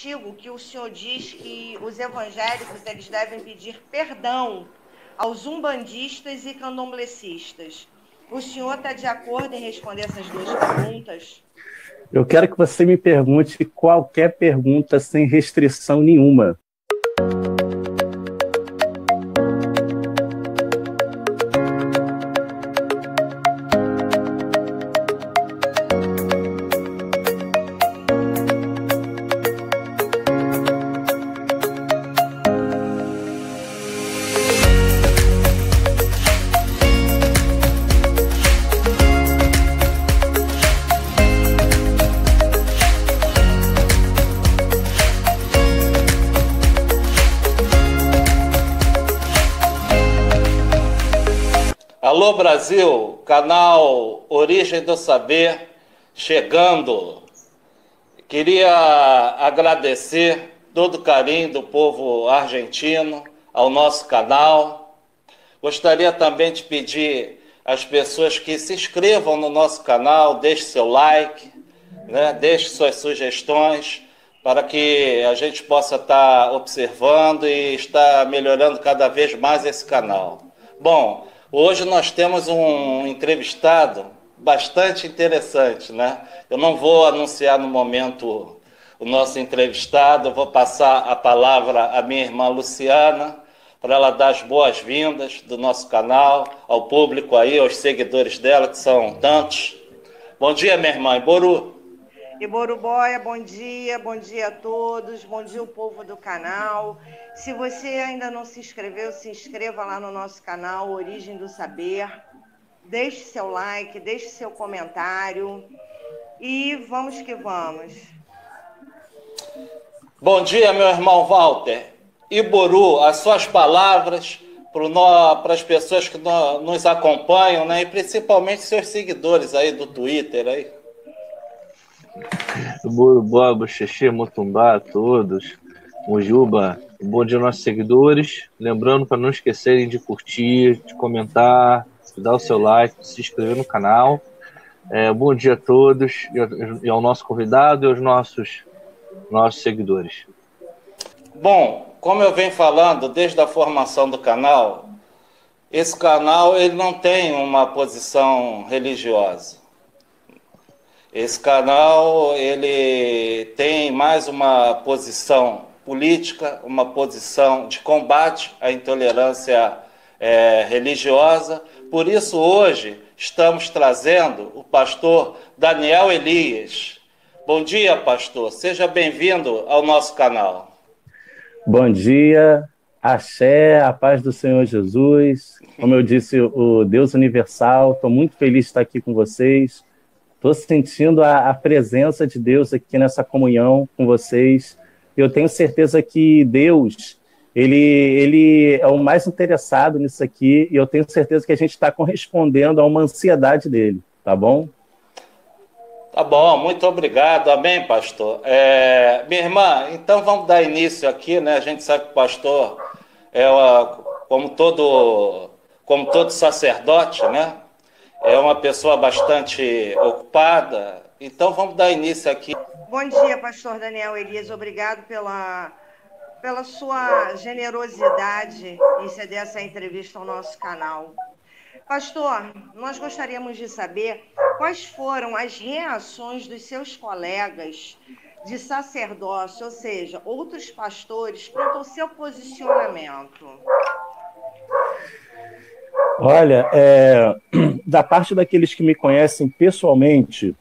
artigo que o senhor diz que os evangélicos eles devem pedir perdão aos umbandistas e candomblecistas. O senhor está de acordo em responder essas duas perguntas? Eu quero que você me pergunte qualquer pergunta sem restrição nenhuma. Alô Brasil, canal Origem do Saber, chegando. Queria agradecer todo o carinho do povo argentino ao nosso canal. Gostaria também de pedir às pessoas que se inscrevam no nosso canal, deixe seu like, né? Deixe suas sugestões para que a gente possa estar observando e estar melhorando cada vez mais esse canal. Bom, hoje nós temos um entrevistado bastante interessante, né? Eu não vou anunciar no momento o nosso entrevistado, eu vou passar a palavra à minha irmã Luciana, para ela dar as boas-vindas do nosso canal, ao público aí, aos seguidores dela, que são tantos. Bom dia, minha irmã Iboru. Iboruboia, bom dia a todos, bom dia o povo do canal. Se você ainda não se inscreveu, se inscreva lá no nosso canal Origem do Saber. Deixe seu like, deixe seu comentário e vamos que vamos. Bom dia, meu irmão Walter. Iboru, as suas palavras para as pessoas que nos acompanham, né? E principalmente seus seguidores aí do Twitter aí. Boa, Bocheche, Motumbá a todos, Mojuba, bom dia aos nossos seguidores. Lembrando para não esquecerem de curtir, de comentar, de dar o seu like, de se inscrever no canal. Bom dia a todos e ao nosso convidado e aos nossos seguidores. Bom, como eu venho falando desde a formação do canal, esse canal ele não tem uma posição religiosa. Esse canal ele tem mais uma posição política, uma posição de combate à intolerância religiosa. Por isso, hoje, estamos trazendo o pastor Daniel Elias. Bom dia, pastor. Seja bem-vindo ao nosso canal. Bom dia, axé, a paz do Senhor Jesus. Como eu disse, o Deus universal, estou muito feliz de estar aqui com vocês. Estou sentindo a presença de Deus aqui nessa comunhão com vocês. Eu tenho certeza que Deus, ele é o mais interessado nisso aqui, e eu tenho certeza que a gente está correspondendo a uma ansiedade dele, tá bom? Tá bom, muito obrigado. Amém, pastor. Minha irmã, então vamos dar início aqui, né? A gente sabe que o pastor como todo sacerdote, né? É uma pessoa bastante ocupada, então vamos dar início aqui. Bom dia, pastor Daniel Elias, obrigado pela sua generosidade em ceder essa entrevista ao nosso canal. Pastor, nós gostaríamos de saber quais foram as reações dos seus colegas de sacerdócio, ou seja, outros pastores, quanto ao seu posicionamento. Olha, da parte daqueles que me conhecem pessoalmente,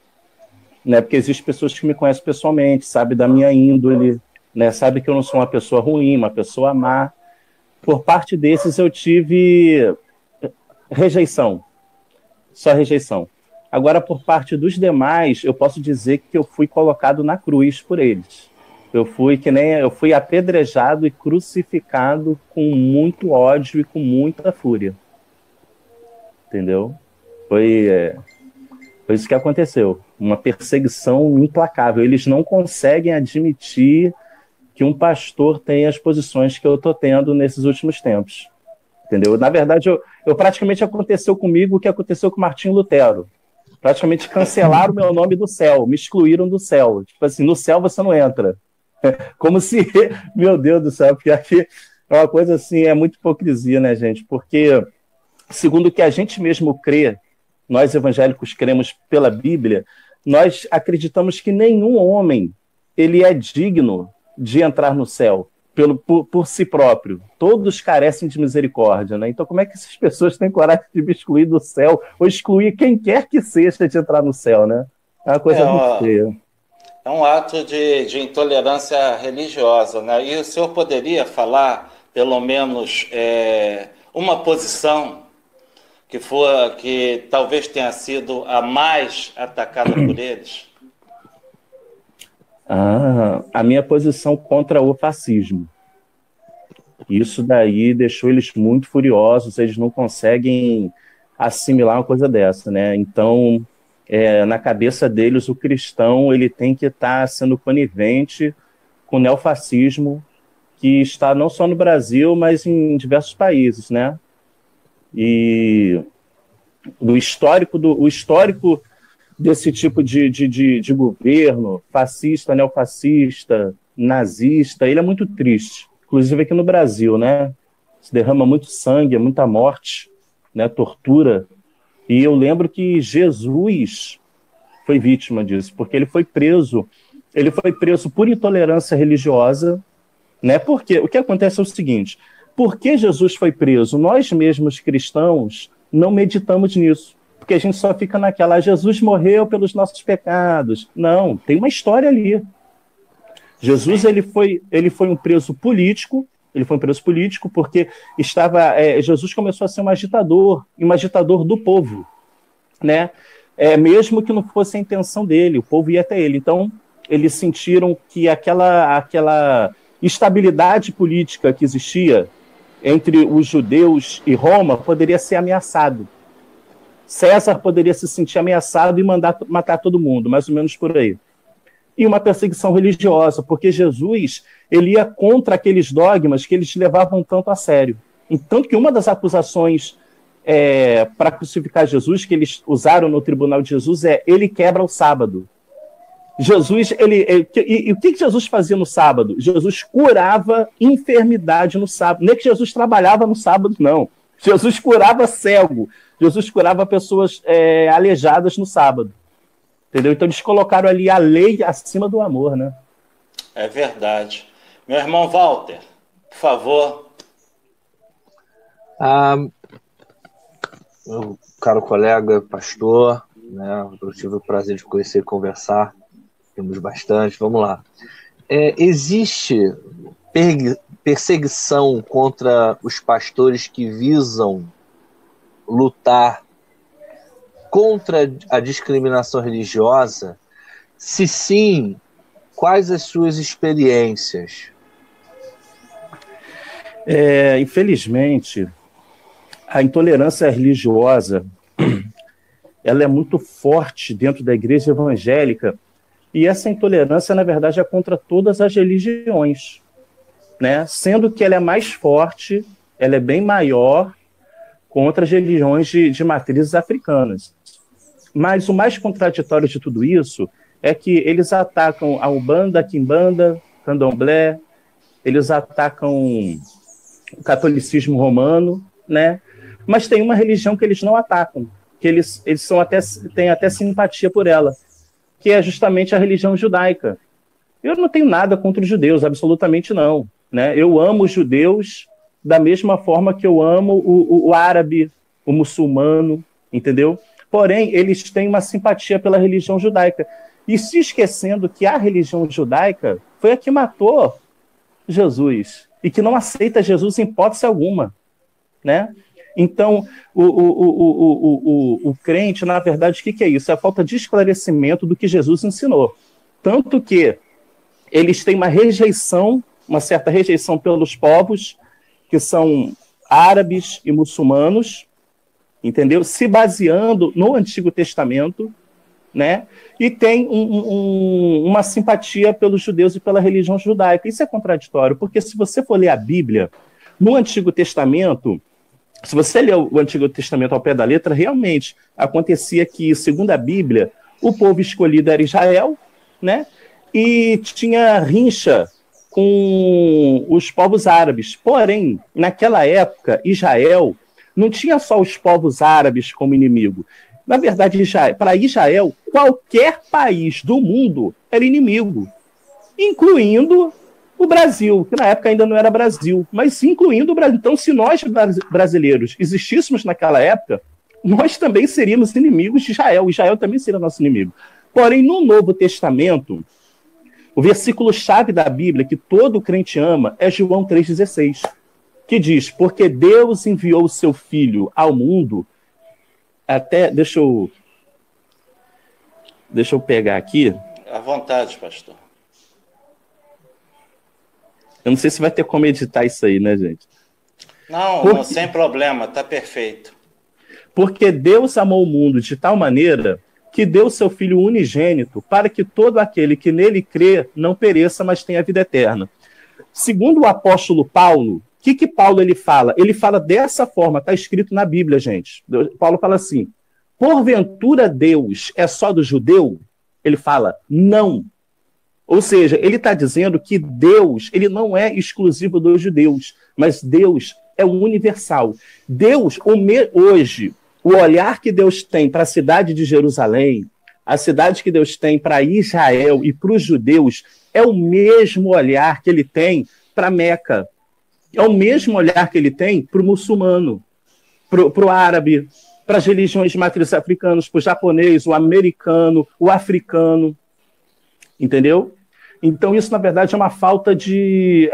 né, porque existem pessoas que me conhecem pessoalmente, sabe da minha índole, né, sabe que eu não sou uma pessoa ruim, uma pessoa má. Por parte desses eu tive rejeição, só rejeição. Agora, por parte dos demais, eu posso dizer que eu fui colocado na cruz por eles. Eu fui apedrejado e crucificado com muito ódio e com muita fúria. Entendeu? Foi isso que aconteceu. Uma perseguição implacável. Eles não conseguem admitir que um pastor tenha as posições que eu estou tendo nesses últimos tempos. Entendeu? Na verdade, eu praticamente aconteceu comigo o que aconteceu com Martinho Lutero. Praticamente cancelaram o meu nome do céu, me excluíram do céu. Tipo assim, no céu você não entra. Como se, meu Deus do céu, porque aqui é uma coisa assim, é muita hipocrisia, né, gente? Porque, segundo o que a gente mesmo crê, nós evangélicos cremos pela Bíblia, nós acreditamos que nenhum homem ele é digno de entrar no céu por si próprio. Todos carecem de misericórdia, né? Então, como é que essas pessoas têm coragem de me excluir do céu ou excluir quem quer que seja de entrar no céu, né? É uma coisa muito feia. É um ato de intolerância religiosa, né? E o senhor poderia falar, pelo menos, uma posição que talvez tenha sido a mais atacada por eles? A minha posição contra o fascismo. Isso daí deixou eles muito furiosos, eles não conseguem assimilar uma coisa dessa, né? Então, na cabeça deles, o cristão ele tem que estar sendo conivente com o neofascismo, que está não só no Brasil, mas em diversos países, né? E o histórico desse tipo de governo, fascista, neofascista, nazista, ele é muito triste. Inclusive aqui no Brasil, né? Se derrama muito sangue, muita morte, né? Tortura. E eu lembro que Jesus foi vítima disso, porque ele foi preso por intolerância religiosa, né? Porque o que acontece é o seguinte: por que Jesus foi preso? Nós mesmos cristãos não meditamos nisso, porque a gente só fica naquela, Jesus morreu pelos nossos pecados. Não, tem uma história ali. Jesus ele foi um preso político. Ele foi um preso político porque Jesus começou a ser um agitador do povo, né? Mesmo que não fosse a intenção dele, o povo ia até ele. Então, eles sentiram que aquela estabilidade política que existia entre os judeus e Roma poderia ser ameaçado. César poderia se sentir ameaçado e mandar matar todo mundo, mais ou menos por aí. E uma perseguição religiosa, porque Jesus ele ia contra aqueles dogmas que eles levavam tanto a sério. Tanto que uma das acusações para crucificar Jesus, que eles usaram no tribunal de Jesus, ele quebra o sábado. Jesus, e o que Jesus fazia no sábado? Jesus curava enfermidade no sábado. Nem que Jesus trabalhava no sábado, não. Jesus curava cego. Jesus curava pessoas aleijadas no sábado. Entendeu? Então eles colocaram ali a lei acima do amor, né? É verdade. Meu irmão Walter, por favor. Meu caro colega, pastor, né? Eu tive o prazer de conhecer e conversar. Temos bastante. Vamos lá. Existe perseguição contra os pastores que visam lutar contra a discriminação religiosa? Se sim, quais as suas experiências? Infelizmente, a intolerância religiosa ela é muito forte dentro da igreja evangélica, e essa intolerância, na verdade, é contra todas as religiões, né? Sendo que ela é mais forte, ela é bem maior contra as religiões de matrizes africanas. Mas o mais contraditório de tudo isso é que eles atacam a Umbanda, a Quimbanda, Candomblé, eles atacam o catolicismo romano, né? Mas tem uma religião que eles não atacam, que eles têm até simpatia por ela, que é justamente a religião judaica. Eu não tenho nada contra os judeus, absolutamente não, né? Eu amo os judeus da mesma forma que eu amo o árabe, o muçulmano, entendeu? Porém, eles têm uma simpatia pela religião judaica. E se esquecendo que a religião judaica foi a que matou Jesus, e que não aceita Jesus em hipótese alguma, né? Então, o crente, na verdade, o que é isso? É a falta de esclarecimento do que Jesus ensinou. Tanto que eles têm uma certa rejeição pelos povos, que são árabes e muçulmanos, entendeu? Se baseando no Antigo Testamento, né? E tem uma simpatia pelos judeus e pela religião judaica. Isso é contraditório, porque se você for ler a Bíblia, no Antigo Testamento, se você ler o Antigo Testamento ao pé da letra, realmente acontecia que, segundo a Bíblia, o povo escolhido era Israel, né? E tinha rincha com os povos árabes. Porém, naquela época, Israel não tinha só os povos árabes como inimigo. Na verdade, para Israel, qualquer país do mundo era inimigo, incluindo o Brasil, que na época ainda não era Brasil, mas incluindo o Brasil. Então, se nós brasileiros existíssemos naquela época, nós também seríamos inimigos de Israel. Israel também seria nosso inimigo. Porém, no Novo Testamento, o versículo-chave da Bíblia que todo crente ama é João 3,16, que diz, porque Deus enviou o seu Filho ao mundo, deixa eu pegar aqui. À vontade, pastor. Eu não sei se vai ter como editar isso aí, né, gente? Não, sem problema, tá perfeito. Porque Deus amou o mundo de tal maneira que deu seu Filho unigênito para que todo aquele que nele crê não pereça, mas tenha vida eterna. Segundo o apóstolo Paulo, o que Paulo ele fala? Ele fala dessa forma, está escrito na Bíblia, gente. Paulo fala assim, porventura Deus é só do judeu? Ele fala, não. Ou seja, ele está dizendo que Deus ele não é exclusivo dos judeus, mas Deus é universal. Deus, hoje, o olhar que Deus tem para a cidade de Jerusalém, a cidade que Deus tem para Israel e para os judeus, é o mesmo olhar que ele tem para Meca. É o mesmo olhar que ele tem para o muçulmano, para o árabe, para as religiões de matriz africanas, para o japonês, o americano, o africano. Entendeu? Então, isso, na verdade, é uma falta de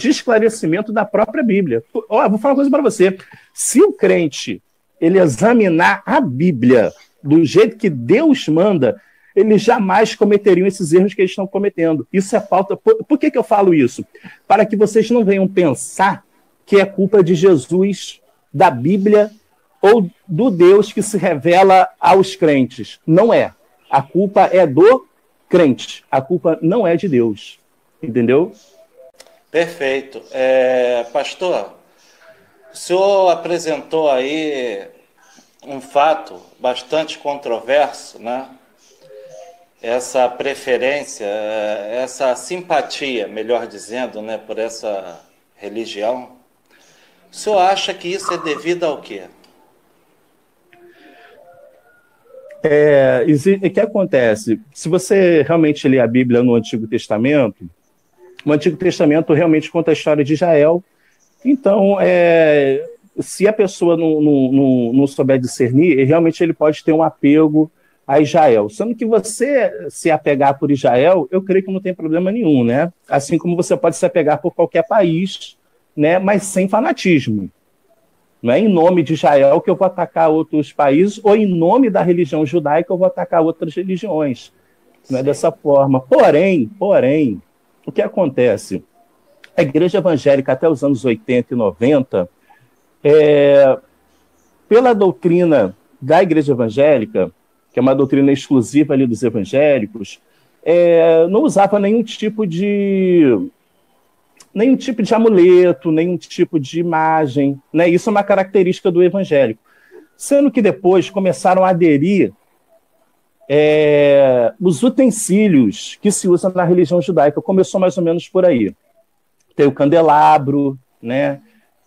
esclarecimento da própria Bíblia. Vou falar uma coisa para você. Se o crente ele examinar a Bíblia do jeito que Deus manda, eles jamais cometeriam esses erros que eles estão cometendo. Isso é falta... Por que eu falo isso? Para que vocês não venham pensar que é culpa de Jesus, da Bíblia ou do Deus que se revela aos crentes. Não é. A culpa é do crente. A culpa não é de Deus. Entendeu? Perfeito. Pastor, o senhor apresentou aí um fato bastante controverso, né? Essa preferência, essa simpatia, melhor dizendo, né, por essa religião. O senhor acha que isso é devido ao quê? O que acontece? Se você realmente lê a Bíblia no Antigo Testamento, o Antigo Testamento realmente conta a história de Israel. Então, se a pessoa não souber discernir, realmente ele pode ter um apego a Israel. Sendo que você se apegar por Israel, eu creio que não tem problema nenhum, né? Assim como você pode se apegar por qualquer país, né? Mas sem fanatismo. Não é em nome de Israel que eu vou atacar outros países, ou em nome da religião judaica eu vou atacar outras religiões. Não é dessa forma. Porém, o que acontece? A igreja evangélica até os anos 80 e 90, pela doutrina da igreja evangélica, que é uma doutrina exclusiva ali dos evangélicos, não usava nenhum tipo de amuleto, nenhum tipo de imagem, né? Isso é uma característica do evangélico. Sendo que depois começaram a aderir os utensílios que se usam na religião judaica. Começou mais ou menos por aí. Tem o candelabro, né?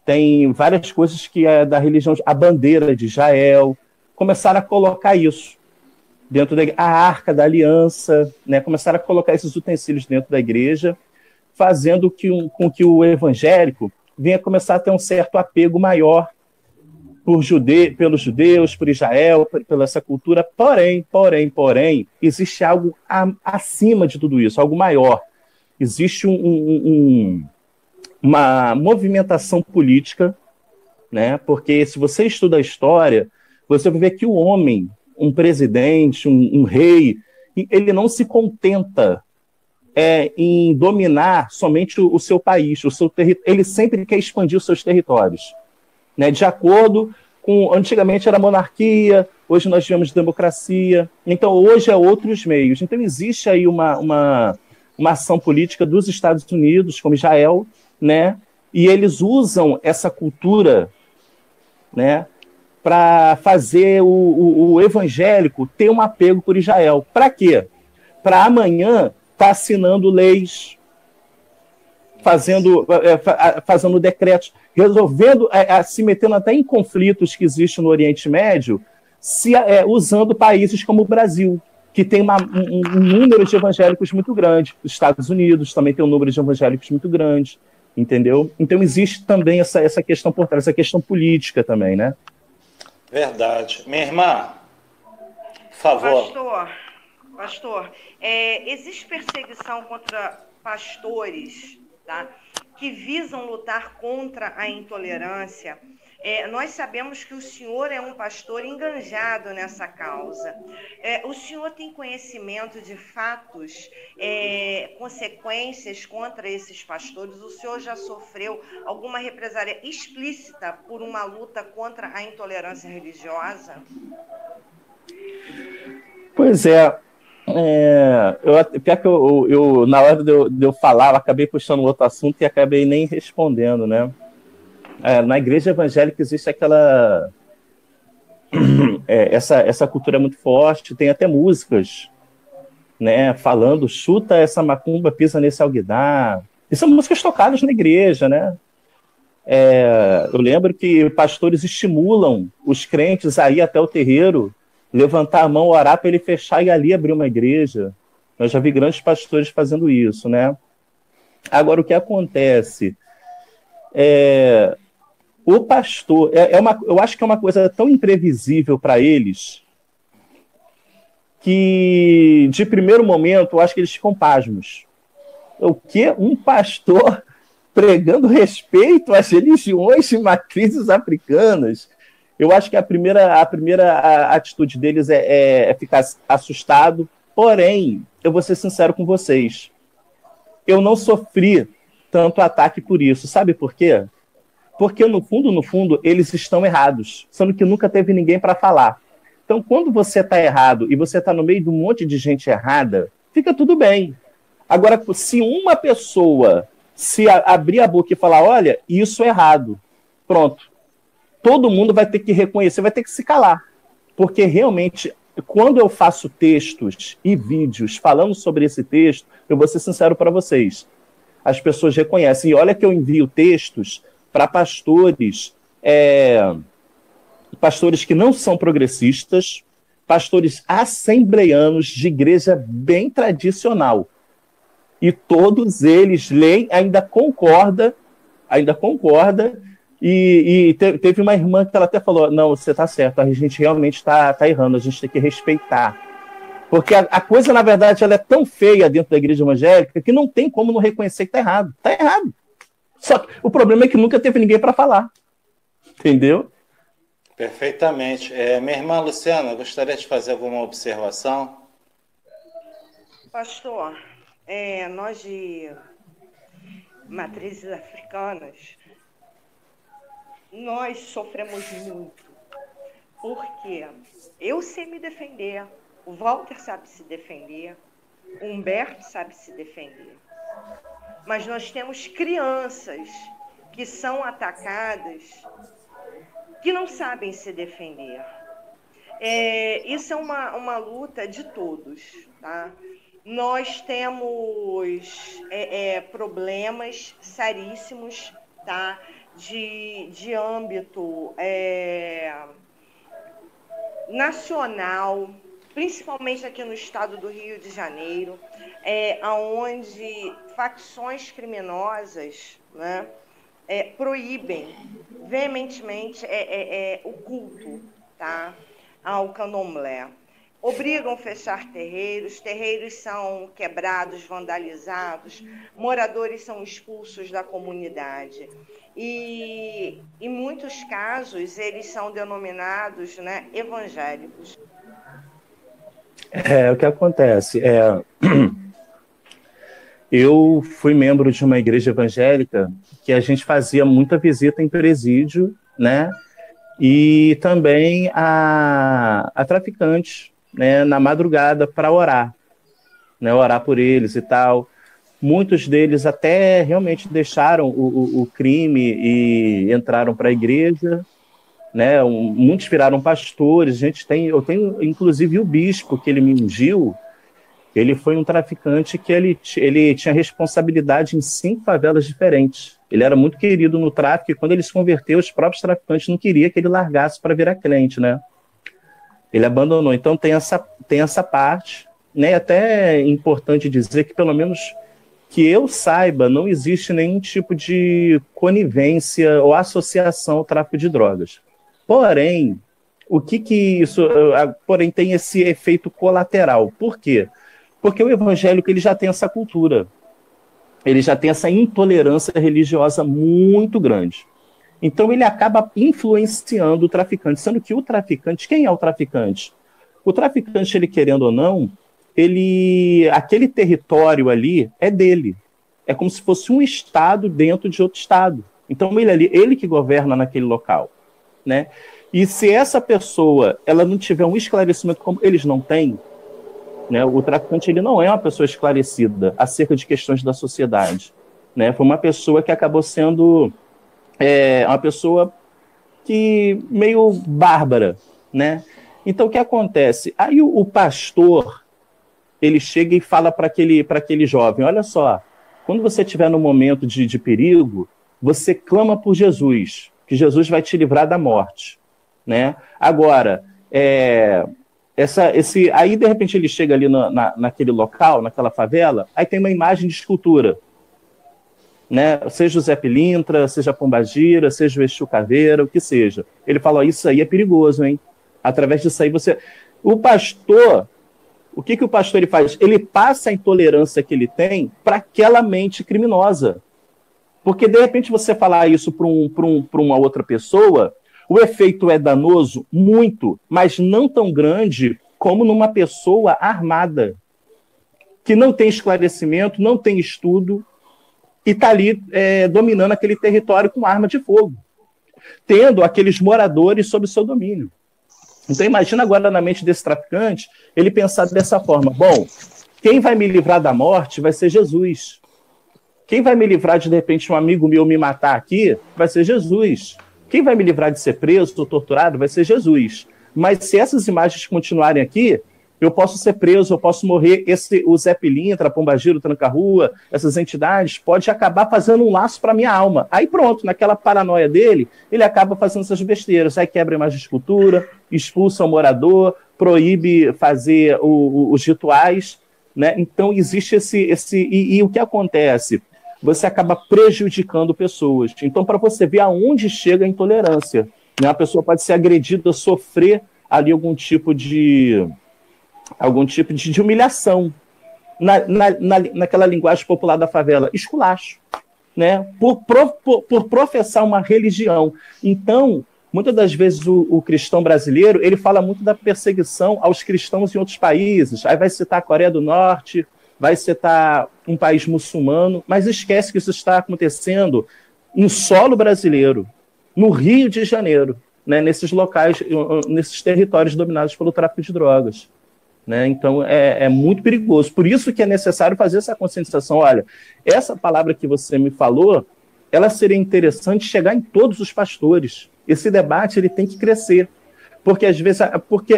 Tem várias coisas que é da religião, a bandeira de Israel. Começaram a colocar isso dentro a Arca da Aliança, né? Começaram a colocar esses utensílios dentro da igreja, fazendo com que o evangélico venha começar a ter um certo apego maior pelos judeus, por Israel, pela essa cultura. Porém, existe algo acima de tudo isso, algo maior. Existe uma movimentação política, né? Porque se você estuda a história, você vai ver que o homem, um presidente, um rei, ele não se contenta em dominar somente o seu país, o seu território. Ele sempre quer expandir os seus territórios, né? De acordo com... Antigamente era monarquia, hoje nós tivemos democracia, então hoje é outros meios. Então existe aí uma ação política dos Estados Unidos, como Israel, né? E eles usam essa cultura, né, para fazer o evangélico ter um apego por Israel. Para quê? Para amanhã estar assinando leis, fazendo decretos, resolvendo, se metendo até em conflitos que existem no Oriente Médio, usando países como o Brasil, que tem um número de evangélicos muito grande. Os Estados Unidos também tem um número de evangélicos muito grande, entendeu? Então existe também essa questão por trás, essa questão política também, né? Verdade. Minha irmã, por favor. Pastor, existe perseguição contra pastores, tá, que visam lutar contra a intolerância. Nós sabemos que o senhor é um pastor enganjado nessa causa. O senhor tem conhecimento de fatos, consequências contra esses pastores? O senhor já sofreu alguma represália explícita por uma luta contra a intolerância religiosa? Pois é. Pior que eu, na hora de eu falar, eu acabei puxando outro assunto e acabei nem respondendo, né? Na igreja evangélica existe aquela... essa cultura muito forte, tem até músicas, né, falando, chuta essa macumba, pisa nesse alguidar. E são músicas tocadas na igreja, né? Eu lembro que pastores estimulam os crentes a ir até o terreiro, levantar a mão, orar para ele fechar e ali abrir uma igreja. Eu já vi grandes pastores fazendo isso, né? Agora, o que acontece? O pastor... eu acho que é uma coisa tão imprevisível para eles que, de primeiro momento, eu acho que eles ficam pasmos. O quê? Um pastor pregando respeito às religiões de matrizes africanas? Eu acho que a primeira atitude deles é ficar assustado. Porém, eu vou ser sincero com vocês. Eu não sofri tanto ataque por isso. Sabe por quê? Porque, no fundo, eles estão errados. Sendo que nunca teve ninguém para falar. Então, quando você está errado e você está no meio de um monte de gente errada, fica tudo bem. Agora, se uma pessoa se abrir a boca e falar, olha, isso é errado, pronto. Todo mundo vai ter que reconhecer, vai ter que se calar. Porque realmente, quando eu faço textos e vídeos falando sobre esse texto, eu vou ser sincero para vocês, as pessoas reconhecem. E olha que eu envio textos para pastores que não são progressistas, pastores assembleianos de igreja bem tradicional. E todos eles leem, ainda concorda, e teve uma irmã que ela até falou, não, você está certo, a gente realmente está errando, a gente tem que respeitar. Porque a coisa, na verdade, ela é tão feia dentro da igreja evangélica que não tem como não reconhecer que está errado. Está errado. Só que o problema é que nunca teve ninguém para falar. Entendeu? Perfeitamente. Minha irmã Luciana, gostaria de fazer alguma observação? Pastor, nós de matrizes africanas, nós sofremos muito, porque eu sei me defender, o Walter sabe se defender, o Humberto sabe se defender, mas nós temos crianças que são atacadas que não sabem se defender. Isso é uma luta de todos, tá? Nós temos problemas seríssimos, tá? De âmbito nacional, principalmente aqui no estado do Rio de Janeiro, onde facções criminosas, né, proíbem veementemente o culto, tá, ao candomblé. Obrigam a fechar terreiros são quebrados, vandalizados, moradores são expulsos da comunidade. E, em muitos casos, eles são denominados, né, evangélicos. O que acontece? Eu fui membro de uma igreja evangélica que a gente fazia muita visita em presídio, né? E também a traficantes, né, na madrugada para orar, né, orar por eles e tal. Muitos deles até realmente deixaram o crime e entraram para a igreja, né? Muitos viraram pastores. Eu tenho inclusive o bispo que ele me ungiu. Ele foi um traficante que ele tinha responsabilidade em 5 favelas diferentes. Ele era muito querido no tráfico, e quando ele se converteu, os próprios traficantes não queriam que ele largasse para virar crente, né? Ele abandonou. Então tem essa parte, né? Até é importante dizer que, pelo menos que eu saiba, não existe nenhum tipo de conivência ou associação ao tráfico de drogas. Porém, porém tem esse efeito colateral. Por quê? Porque o evangélico ele já tem essa cultura, ele já tem essa intolerância religiosa muito grande. Então ele acaba influenciando o traficante, sendo que o traficante, quem é o traficante? O traficante, ele querendo ou não, aquele território ali é dele. É como se fosse um estado dentro de outro estado. Então ele que governa naquele local, né? E se essa pessoa ela não tiver um esclarecimento como eles não têm, né? O traficante ele não é uma pessoa esclarecida acerca de questões da sociedade, né? Foi uma pessoa que acabou sendo uma pessoa que meio bárbara, né? Então o que acontece? Aí o pastor ele chega e fala para aquele jovem: olha só, quando você estiver no momento de perigo, você clama por Jesus, que Jesus vai te livrar da morte, né? Agora, aí de repente ele chega ali naquele local, naquela favela, aí tem uma imagem de escultura, né? Seja o Zé Pilintra, seja a Pombagira, seja o Exu Caveira, o que seja. Ele fala: isso aí é perigoso, hein? Através disso aí o pastor, o que o pastor ele faz? Ele passa a intolerância que ele tem para aquela mente criminosa. Porque, de repente, você falar isso para uma outra pessoa, o efeito é danoso muito, mas não tão grande como numa pessoa armada, que não tem esclarecimento, não tem estudo, e está ali dominando aquele território com arma de fogo, tendo aqueles moradores sob seu domínio. Então imagina agora na mente desse traficante, ele pensar dessa forma: bom, quem vai me livrar da morte vai ser Jesus. Quem vai me livrar de repente um amigo meu me matar aqui vai ser Jesus. Quem vai me livrar de ser preso ou torturado vai ser Jesus. Mas se essas imagens continuarem aqui, eu posso ser preso, eu posso morrer. O Zé Pilintra, a Pombagira, o Tranca-Rua, essas entidades, pode acabar fazendo um laço para minha alma. Aí pronto, naquela paranoia dele, ele acaba fazendo essas besteiras. Aí quebra a imagem de escultura, expulsa o morador, proíbe fazer os rituais, né? Então existe e o que acontece? Você acaba prejudicando pessoas. Então, para você ver aonde chega a intolerância, né? A pessoa pode ser agredida, sofrer ali algum tipo de humilhação, naquela linguagem popular da favela, esculacho, né? Por professar uma religião. Então, muitas das vezes o cristão brasileiro, ele fala muito da perseguição aos cristãos em outros países. Aí vai citar a Coreia do Norte, vai citar um país muçulmano, mas esquece que isso está acontecendo em solo brasileiro, no Rio de Janeiro, né? Nesses locais, nesses territórios dominados pelo tráfico de drogas. Né? Então é muito perigoso. Por isso que é necessário fazer essa conscientização. Olha, essa palavra que você me falou, ela seria interessante chegar em todos os pastores. Esse debate ele tem que crescer. Porque às vezes,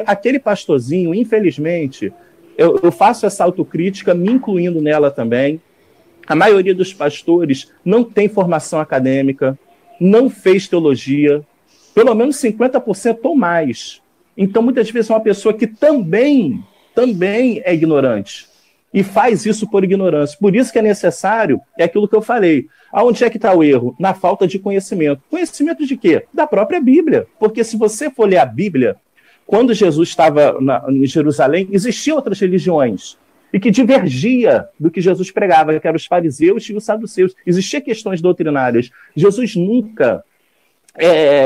aquele pastorzinho, infelizmente, eu faço essa autocrítica, me incluindo nela também. A maioria dos pastores não tem formação acadêmica, não fez teologia, pelo menos 50% ou mais. Então, muitas vezes, é uma pessoa que também é ignorante e faz isso por ignorância. Por isso que é necessário, é aquilo que eu falei. Aonde é que está o erro? Na falta de conhecimento. Conhecimento de quê? Da própria Bíblia. Porque se você for ler a Bíblia, quando Jesus estava em Jerusalém, existiam outras religiões e que divergia do que Jesus pregava, que eram os fariseus e os saduceus. Existiam questões doutrinárias. Jesus nunca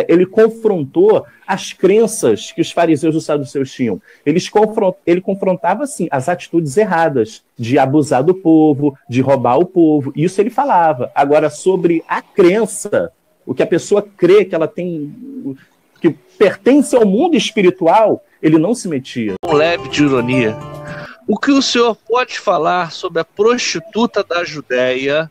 ele confrontou as crenças que os fariseus e os saduceus tinham. Ele confrontava, sim, as atitudes erradas de abusar do povo, de roubar o povo. Isso ele falava. Agora, sobre a crença, o que a pessoa crê que ela tem, que pertence ao mundo espiritual, ele não se metia. Um leve de ironia. O que o senhor pode falar sobre a prostituta da Judéia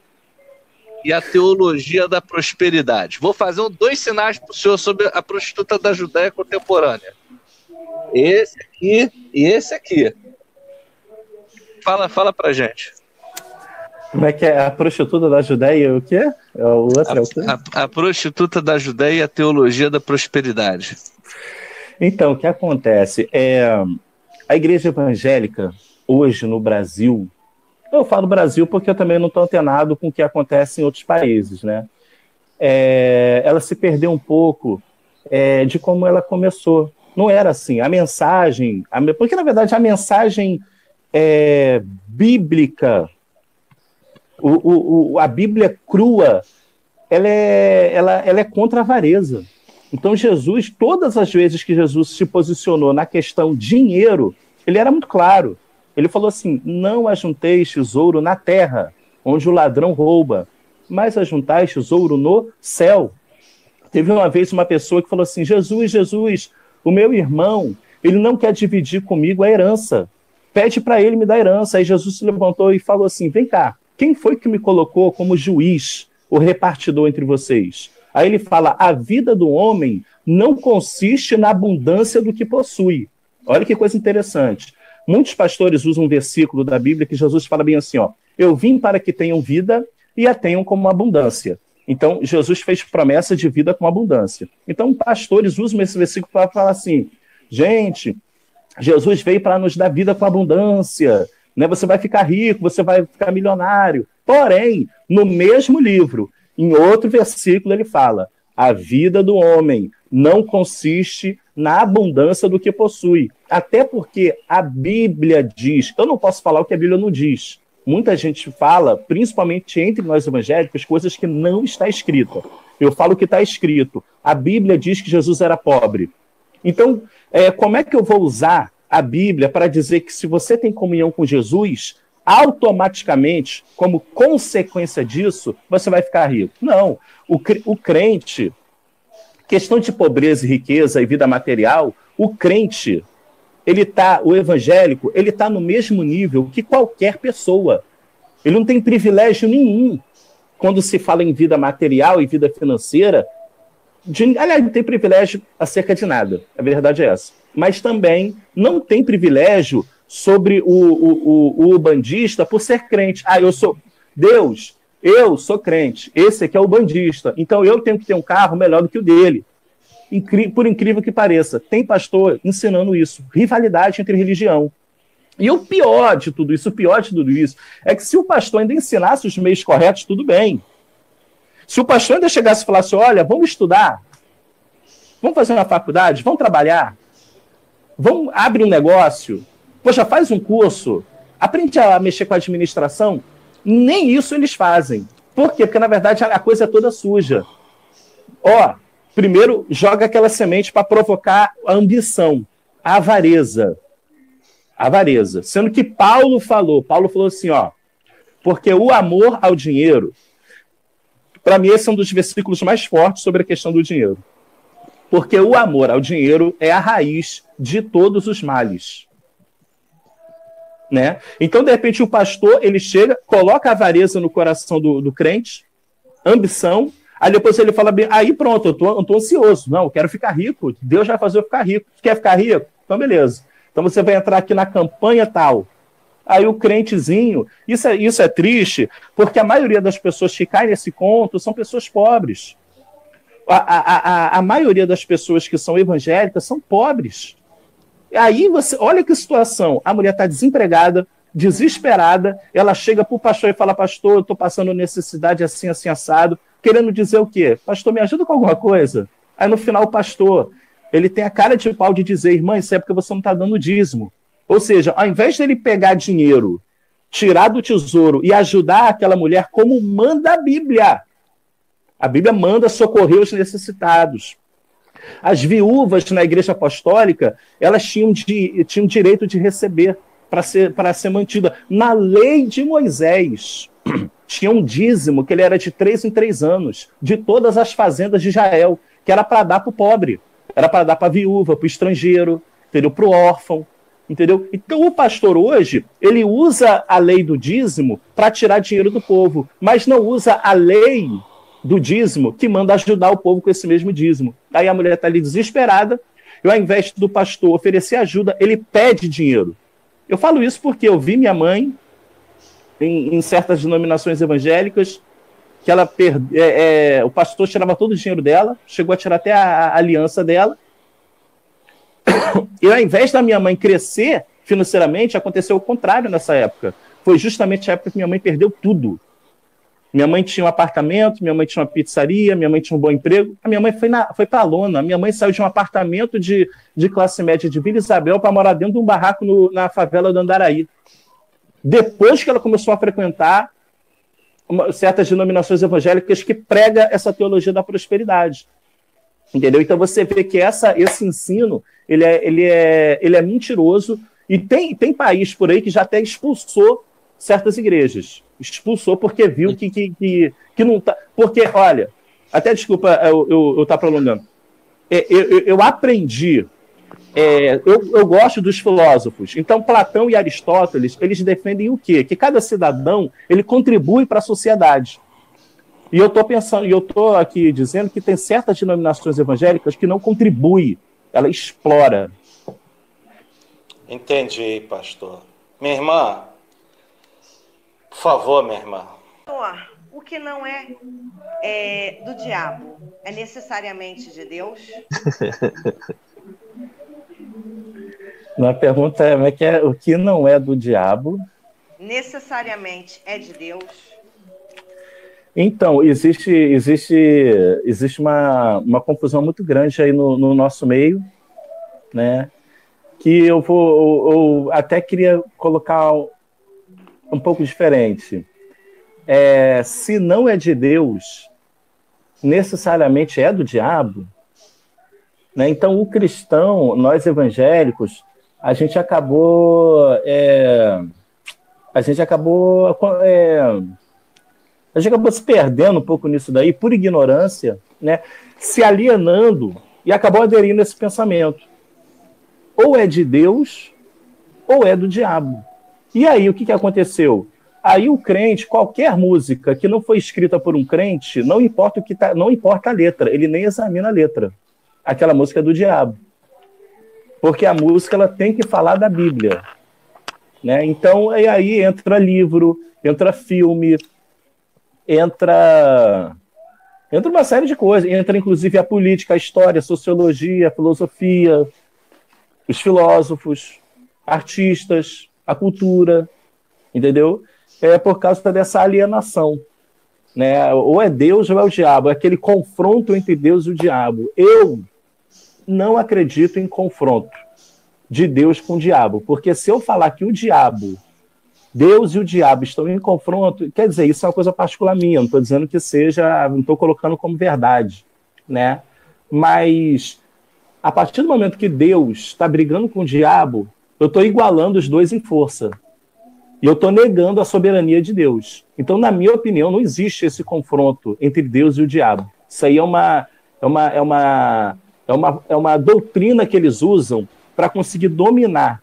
e a teologia da prosperidade? Vou fazer 2 sinais para o senhor sobre a prostituta da Judéia contemporânea. Esse aqui e esse aqui. Fala pra gente. Como é que é? A prostituta da Judéia, o quê? O outro é o quê? A prostituta da Judéia e a teologia da prosperidade. Então, o que acontece? A igreja evangélica, hoje no Brasil, eu falo Brasil porque eu também não estou antenado com o que acontece em outros países, né? Ela se perdeu um pouco de como ela começou. Não era assim. A mensagem... Porque, na verdade, a mensagem bíblica... A Bíblia crua, ela é contra a avareza. Então Jesus, todas as vezes que Jesus se posicionou na questão dinheiro, ele era muito claro. Ele falou assim, não ajunteis tesouro na terra, onde o ladrão rouba, mas ajuntais tesouro no céu. Teve uma vez uma pessoa que falou assim, Jesus, o meu irmão, ele não quer dividir comigo a herança. Pede para ele me dar herança. Aí Jesus se levantou e falou assim, vem cá, quem foi que me colocou como juiz ou repartidor entre vocês? Aí ele fala, a vida do homem não consiste na abundância do que possui. Olha que coisa interessante. Muitos pastores usam um versículo da Bíblia que Jesus fala bem assim, eu vim para que tenham vida e a tenham como abundância. Então, Jesus fez promessa de vida com abundância. Então, pastores usam esse versículo para falar assim, gente, Jesus veio para nos dar vida com abundância, né? Você vai ficar rico, você vai ficar milionário. Porém, no mesmo livro, em outro versículo, ele fala, a vida do homem não consiste na abundância do que possui. Até porque a Bíblia diz, eu não posso falar o que a Bíblia não diz. Muita gente fala, principalmente entre nós evangélicos, coisas que não está escrita. Eu falo o que está escrito. A Bíblia diz que Jesus era pobre. Então, como é que eu vou usar a Bíblia para dizer que se você tem comunhão com Jesus, automaticamente, como consequência disso, você vai ficar rico? Não. O crente, questão de pobreza e riqueza e vida material, o crente, o evangélico, ele está no mesmo nível que qualquer pessoa. Ele não tem privilégio nenhum quando se fala em vida material e vida financeira. Aliás, não tem privilégio acerca de nada. A verdade é essa. Mas também não tem privilégio sobre o bandista por ser crente. Eu sou Deus, eu sou crente. Esse aqui é o bandista. Então eu tenho que ter um carro melhor do que o dele. Por incrível que pareça, tem pastor ensinando isso. Rivalidade entre religião. E o pior de tudo isso, é que se o pastor ainda ensinasse os meios corretos, tudo bem. Se o pastor ainda chegasse e falasse, olha, vamos estudar, vamos fazer uma faculdade, vamos trabalhar, abre um negócio, poxa, faz um curso, aprende a mexer com a administração, nem isso eles fazem. Por quê? Porque, na verdade, a coisa é toda suja. Primeiro, joga aquela semente para provocar a ambição, a avareza. Sendo que Paulo falou assim, porque o amor ao dinheiro, para mim esse é um dos versículos mais fortes sobre a questão do dinheiro. Porque o amor ao dinheiro é a raiz de todos os males. Né? Então, de repente, o pastor, ele chega, coloca a avareza no coração do crente, ambição, aí depois ele fala, aí pronto, eu tô ansioso, não, eu quero ficar rico, Deus vai fazer eu ficar rico. Quer ficar rico? Então, beleza. Então, você vai entrar aqui na campanha tal. Aí o crentezinho, isso é triste, porque a maioria das pessoas que caem nesse conto são pessoas pobres. A maioria das pessoas que são evangélicas são pobres. Aí olha que situação, a mulher está desempregada, desesperada, ela chega para o pastor e fala, pastor, eu estou passando necessidade assim, assim, assado, querendo dizer o quê? Pastor, me ajuda com alguma coisa? Aí no final o pastor, ele tem a cara de pau de dizer, irmã, isso é porque você não está dando dízimo. Ou seja, ao invés dele pegar dinheiro, tirar do tesouro e ajudar aquela mulher como manda a Bíblia manda socorrer os necessitados. As viúvas na igreja apostólica, elas tinham direito de receber para ser mantida. Na lei de Moisés, tinha um dízimo que ele era de 3 em 3 anos, de todas as fazendas de Israel, que era para dar para o pobre, era para dar para a viúva, para o estrangeiro, para o órfão. Entendeu? Então o pastor hoje, ele usa a lei do dízimo para tirar dinheiro do povo, mas não usa a lei do dízimo que manda ajudar o povo com esse mesmo dízimo. Aí a mulher está ali desesperada, e ao invés do pastor oferecer ajuda, ele pede dinheiro. Eu falo isso porque eu vi minha mãe, em certas denominações evangélicas, que ela o pastor tirava todo o dinheiro dela, chegou a tirar até a aliança dela. E ao invés da minha mãe crescer financeiramente, aconteceu o contrário nessa época. Foi justamente a época que minha mãe perdeu tudo. Minha mãe tinha um apartamento, minha mãe tinha uma pizzaria, minha mãe tinha um bom emprego. A minha mãe foi para a lona. A minha mãe saiu de um apartamento de classe média de Vila Isabel para morar dentro de um barraco na favela do Andaraí. Depois que ela começou a frequentar certas denominações evangélicas que prega essa teologia da prosperidade. Entendeu? Então você vê que esse ensino ele é mentiroso, e tem país por aí que já até expulsou certas igrejas. Expulsou porque viu que não tá. Porque, olha, até desculpa eu estar prolongando. Eu aprendi. Eu gosto dos filósofos. Então, Platão e Aristóteles, eles defendem o quê? Que cada cidadão ele contribui para a sociedade. E eu estou aqui dizendo que tem certas denominações evangélicas que não contribuem, ela explora. Entendi, pastor. Minha irmã, por favor, minha irmã. Pastor, o que não é do diabo é necessariamente de Deus? A pergunta é o que não é do diabo necessariamente é de Deus? Então, existe uma confusão muito grande aí no nosso meio, né? Que eu até queria colocar um pouco diferente. Se não é de Deus, necessariamente é do diabo, né? Então, o cristão, nós evangélicos, a gente acabou se perdendo um pouco nisso daí, por ignorância, né? Se alienando e acabou aderindo a esse pensamento. Ou é de Deus, ou é do diabo. E aí, o que aconteceu? Aí o crente, qualquer música que não foi escrita por um crente, não importa a letra, ele nem examina a letra. Aquela música é do diabo. Porque a música ela tem que falar da Bíblia, né? Então, aí entra livro, entra filme, entra uma série de coisas. Entra, inclusive, a política, a história, a sociologia, a filosofia, os filósofos, artistas, a cultura, entendeu? É por causa dessa alienação, né? Ou é Deus ou é o diabo, é aquele confronto entre Deus e o diabo. Eu não acredito em confronto de Deus com o diabo, porque se eu falar que Deus e o diabo estão em confronto, quer dizer, isso é uma coisa particular minha, não estou dizendo que seja, não estou colocando como verdade, né? Mas a partir do momento que Deus está brigando com o diabo, eu estou igualando os dois em força. E eu estou negando a soberania de Deus. Então, na minha opinião, não existe esse confronto entre Deus e o diabo. Isso aí é uma doutrina que eles usam para conseguir dominar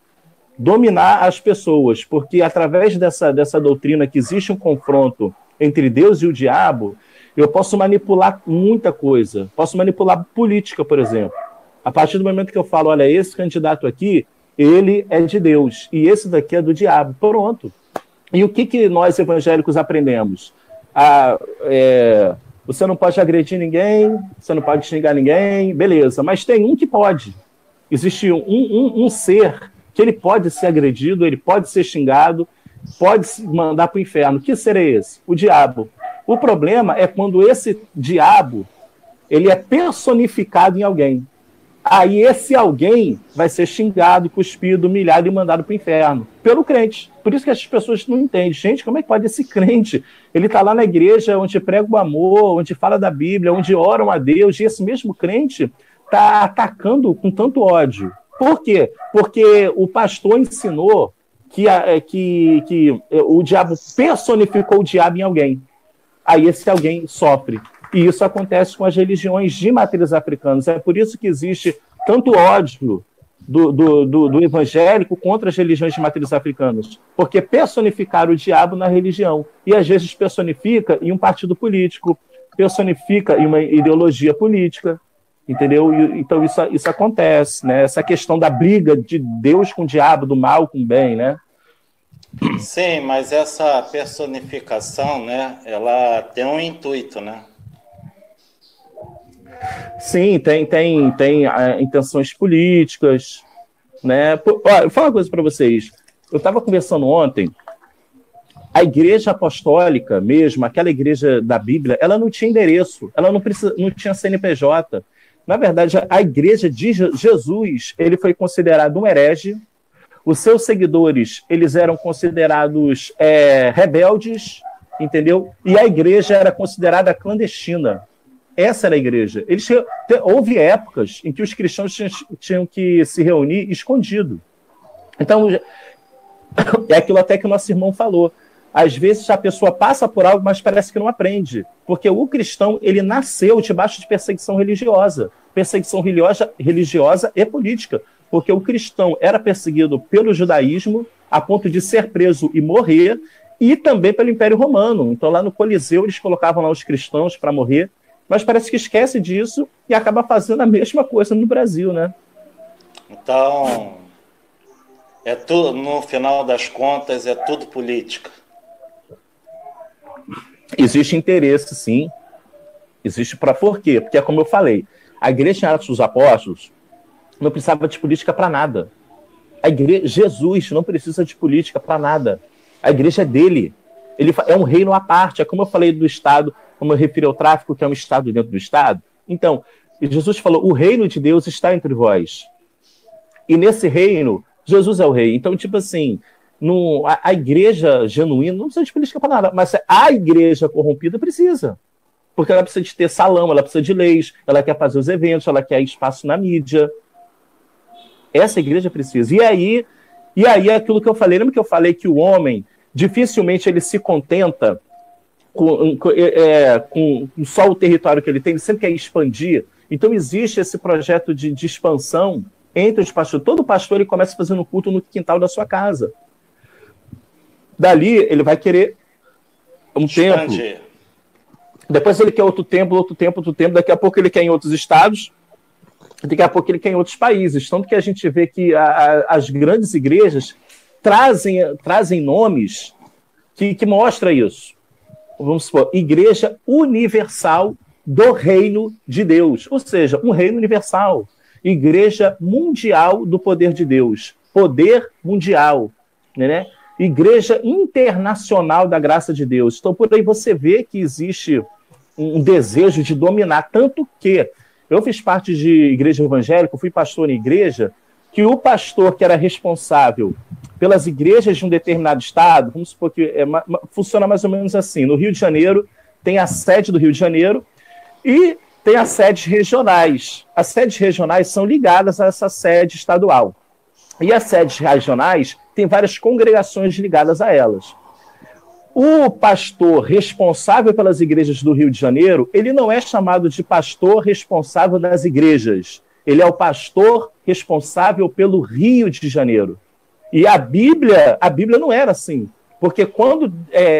as pessoas, porque através dessa doutrina que existe um confronto entre Deus e o diabo, eu posso manipular muita coisa. Posso manipular política, por exemplo. A partir do momento que eu falo, olha, esse candidato aqui, ele é de Deus, e esse daqui é do diabo. Pronto. E o que nós evangélicos aprendemos? Você não pode agredir ninguém, você não pode xingar ninguém, beleza, mas tem um que pode. Existe um ser que ele pode ser agredido, ele pode ser xingado, pode se mandar para o inferno. Que ser é esse? O diabo. O problema é quando esse diabo ele é personificado em alguém. Aí esse alguém vai ser xingado, cuspido, humilhado e mandado para o inferno pelo crente. Por isso que as pessoas não entendem. Gente, como é que pode esse crente? Ele está lá na igreja onde prega o amor, onde fala da Bíblia, onde oram a Deus, e esse mesmo crente está atacando com tanto ódio. Por quê? Porque o pastor ensinou que o diabo personificou o diabo em alguém. Aí esse alguém sofre. E isso acontece com as religiões de matriz africanas. É por isso que existe tanto ódio do evangélico contra as religiões de matriz africanas. Porque personificaram o diabo na religião. E às vezes personifica em um partido político, personifica em uma ideologia política. entendeu? Então isso acontece, né? Essa questão da briga de Deus com o diabo, do mal com o bem, né? Sim, mas essa personificação, né, ela tem um intuito, né? Sim, tem intenções políticas, né? Olha, eu vou falar uma coisa para vocês. Eu estava conversando ontem, a igreja apostólica mesmo, aquela igreja da Bíblia, ela não tinha endereço, ela não tinha CNPJ. Na verdade, a igreja de Jesus, ele foi considerado um herege. Os seus seguidores, eles eram considerados rebeldes, entendeu? E a igreja era considerada clandestina. Essa era a igreja. Houve épocas em que os cristãos tinham que se reunir escondido. Então, é aquilo até que o nosso irmão falou. Às vezes a pessoa passa por algo, mas parece que não aprende. Porque o cristão, ele nasceu debaixo de perseguição religiosa. Perseguição religiosa e política. Porque o cristão era perseguido pelo judaísmo, a ponto de ser preso e morrer, e também pelo Império Romano. Então, lá no Coliseu, eles colocavam lá os cristãos para morrer, mas parece que esquece disso e acaba fazendo a mesma coisa no Brasil, né? Então, tudo, no final das contas, é tudo política. Existe interesse, sim. Existe por quê? Porque, como eu falei, a igreja em Atos dos Apóstolos não precisava de política para nada. Jesus não precisa de política para nada. A igreja é dele. Ele é um reino à parte. É como eu falei do Estado, como eu referi ao tráfico, que é um Estado dentro do Estado. Então, Jesus falou, o reino de Deus está entre vós. E nesse reino, Jesus é o rei. Então, tipo assim, a igreja genuína não precisa de política para nada, mas a igreja corrompida precisa. Porque ela precisa de ter salão, ela precisa de leis, ela quer fazer os eventos, ela quer espaço na mídia. Essa igreja precisa. E aí é aquilo que eu falei. Lembra que eu falei que o homem, dificilmente ele se contenta com só o território que ele tem, ele sempre quer expandir. Então existe esse projeto de expansão entre os pastores. Todo pastor ele começa fazendo culto no quintal da sua casa. Dali ele vai querer um templo. Depois ele quer outro templo. Daqui a pouco ele quer em outros estados. Daqui a pouco ele quer em outros países. Tanto que a gente vê que as grandes igrejas trazem nomes que mostram isso. Vamos supor, Igreja Universal do Reino de Deus. Ou seja, um reino universal. Igreja Mundial do Poder de Deus. Poder mundial. Né? Igreja Internacional da Graça de Deus. Então, por aí você vê que existe um desejo de dominar. Tanto que eu fiz parte de igreja evangélica, fui pastor em igreja, que o pastor que era responsável pelas igrejas de um determinado estado, vamos supor que funciona mais ou menos assim. No Rio de Janeiro, tem a sede do Rio de Janeiro e tem as sedes regionais. As sedes regionais são ligadas a essa sede estadual. E as sedes regionais têm várias congregações ligadas a elas. O pastor responsável pelas igrejas do Rio de Janeiro, ele não é chamado de pastor responsável das igrejas. Ele é o pastor responsável pelo Rio de Janeiro. E a Bíblia não era assim. Porque quando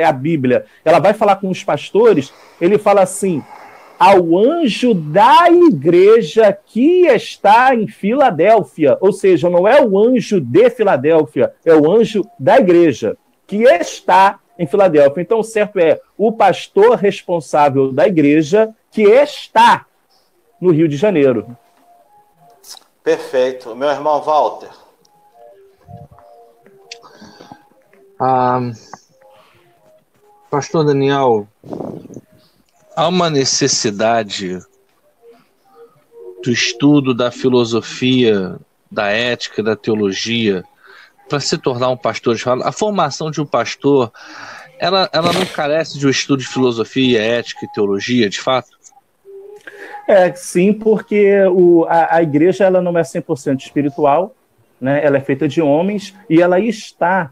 a Bíblia ela vai falar com os pastores, ele fala assim, ao anjo da igreja que está em Filadélfia. Ou seja, não é o anjo de Filadélfia, é o anjo da igreja que está em Filadélfia. Então, o certo é o pastor responsável da igreja que está no Rio de Janeiro. Perfeito. Meu irmão Walter. Pastor Daniel, há uma necessidade do estudo da filosofia, da ética, da teologia, para se tornar um pastor de fato. A formação de um pastor, ela não carece de um estudo de filosofia, ética e teologia, de fato? Sim, porque a igreja ela não é 100% espiritual, né? Ela é feita de homens e ela está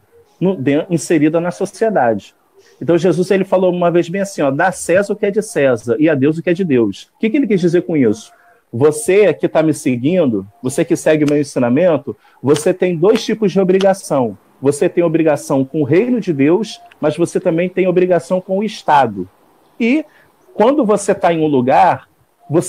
inserida na sociedade. Então Jesus ele falou uma vez bem assim, dá a César o que é de César e a Deus o que é de Deus. O que ele quis dizer com isso? Você que está me seguindo, você que segue o meu ensinamento, você tem dois tipos de obrigação. Você tem obrigação com o reino de Deus, mas você também tem obrigação com o Estado. E quando você está em um lugar,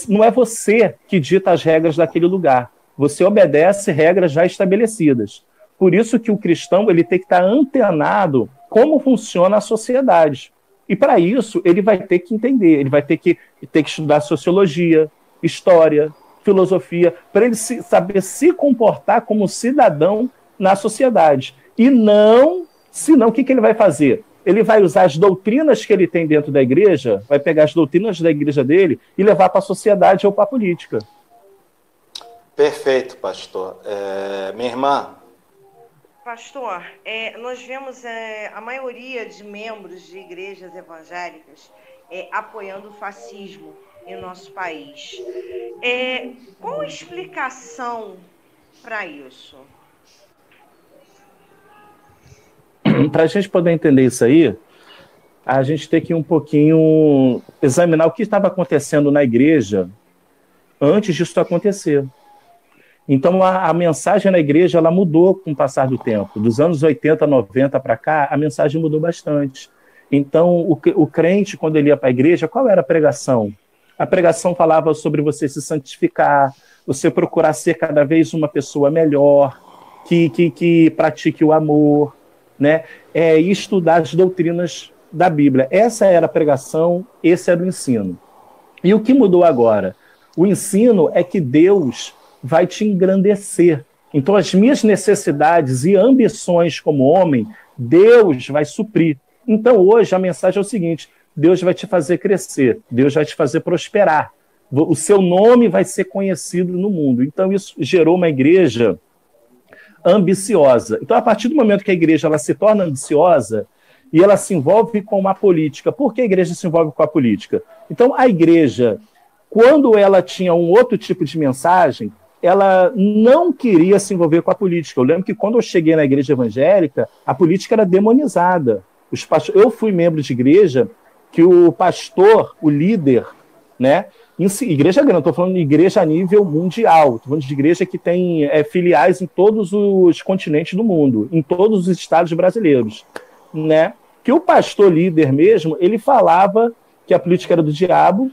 Não é você que dita as regras daquele lugar. Você obedece regras já estabelecidas. Por isso que o cristão ele tem que estar antenado como funciona a sociedade. E para isso ele vai ter que entender, ele vai ter que estudar sociologia, história, filosofia, para ele saber se comportar como cidadão na sociedade. E não, senão o que ele vai fazer? Ele vai usar as doutrinas que ele tem dentro da igreja, vai pegar as doutrinas da igreja dele e levar para a sociedade ou para a política. Perfeito, pastor. Minha irmã. Pastor, nós vemos a maioria de membros de igrejas evangélicas apoiando o fascismo em nosso país. Qual a explicação para isso? Para a gente poder entender isso aí, a gente tem que um pouquinho examinar o que estava acontecendo na igreja antes disso acontecer. Então, a mensagem na igreja ela mudou com o passar do tempo. Dos anos 80, 90 para cá, a mensagem mudou bastante. Então, o crente, quando ele ia para a igreja, qual era a pregação? A pregação falava sobre você se santificar, você procurar ser cada vez uma pessoa melhor, que pratique o amor, né? E estudar as doutrinas da Bíblia. Essa era a pregação, esse era o ensino. E o que mudou agora? O ensino é que Deus vai te engrandecer. Então, as minhas necessidades e ambições como homem, Deus vai suprir. Então, hoje, a mensagem é o seguinte: Deus vai te fazer crescer, Deus vai te fazer prosperar. O seu nome vai ser conhecido no mundo. Então, isso gerou uma igreja ambiciosa. Então, a partir do momento que a igreja ela se torna ambiciosa e ela se envolve com uma política, por que a igreja se envolve com a política? Então, a igreja, quando ela tinha um outro tipo de mensagem, ela não queria se envolver com a política. Eu lembro que quando eu cheguei na igreja evangélica, a política era demonizada. Eu fui membro de igreja que o pastor, o líder, né? Igreja grande, estou falando de igreja a nível mundial, estou falando de igreja que tem filiais em todos os continentes do mundo, em todos os estados brasileiros, né? Que o pastor líder mesmo, ele falava que a política era do diabo,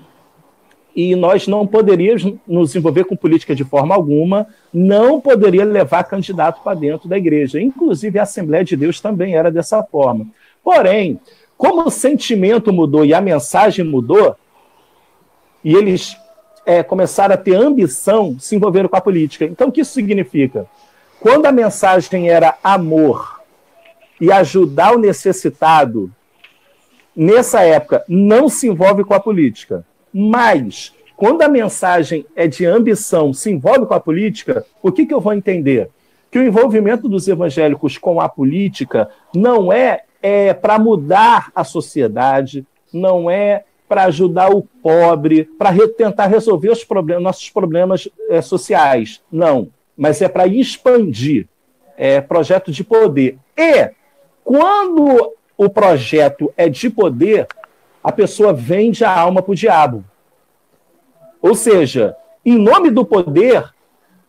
e nós não poderíamos nos envolver com política de forma alguma, não poderia levar candidato para dentro da igreja. Inclusive, a Assembleia de Deus também era dessa forma. Porém, como o sentimento mudou e a mensagem mudou, e eles começaram a ter ambição, se envolveram com a política. Então, o que isso significa? Quando a mensagem era amor e ajudar o necessitado, nessa época, não se envolve com a política. Mas, quando a mensagem é de ambição, se envolve com a política, o que eu vou entender? Que o envolvimento dos evangélicos com a política não é para mudar a sociedade, não é para ajudar o pobre, para tentar resolver nossos problemas sociais. Não, mas é para expandir projeto de poder. E, quando o projeto é de poder, a pessoa vende a alma para o diabo. Ou seja, em nome do poder,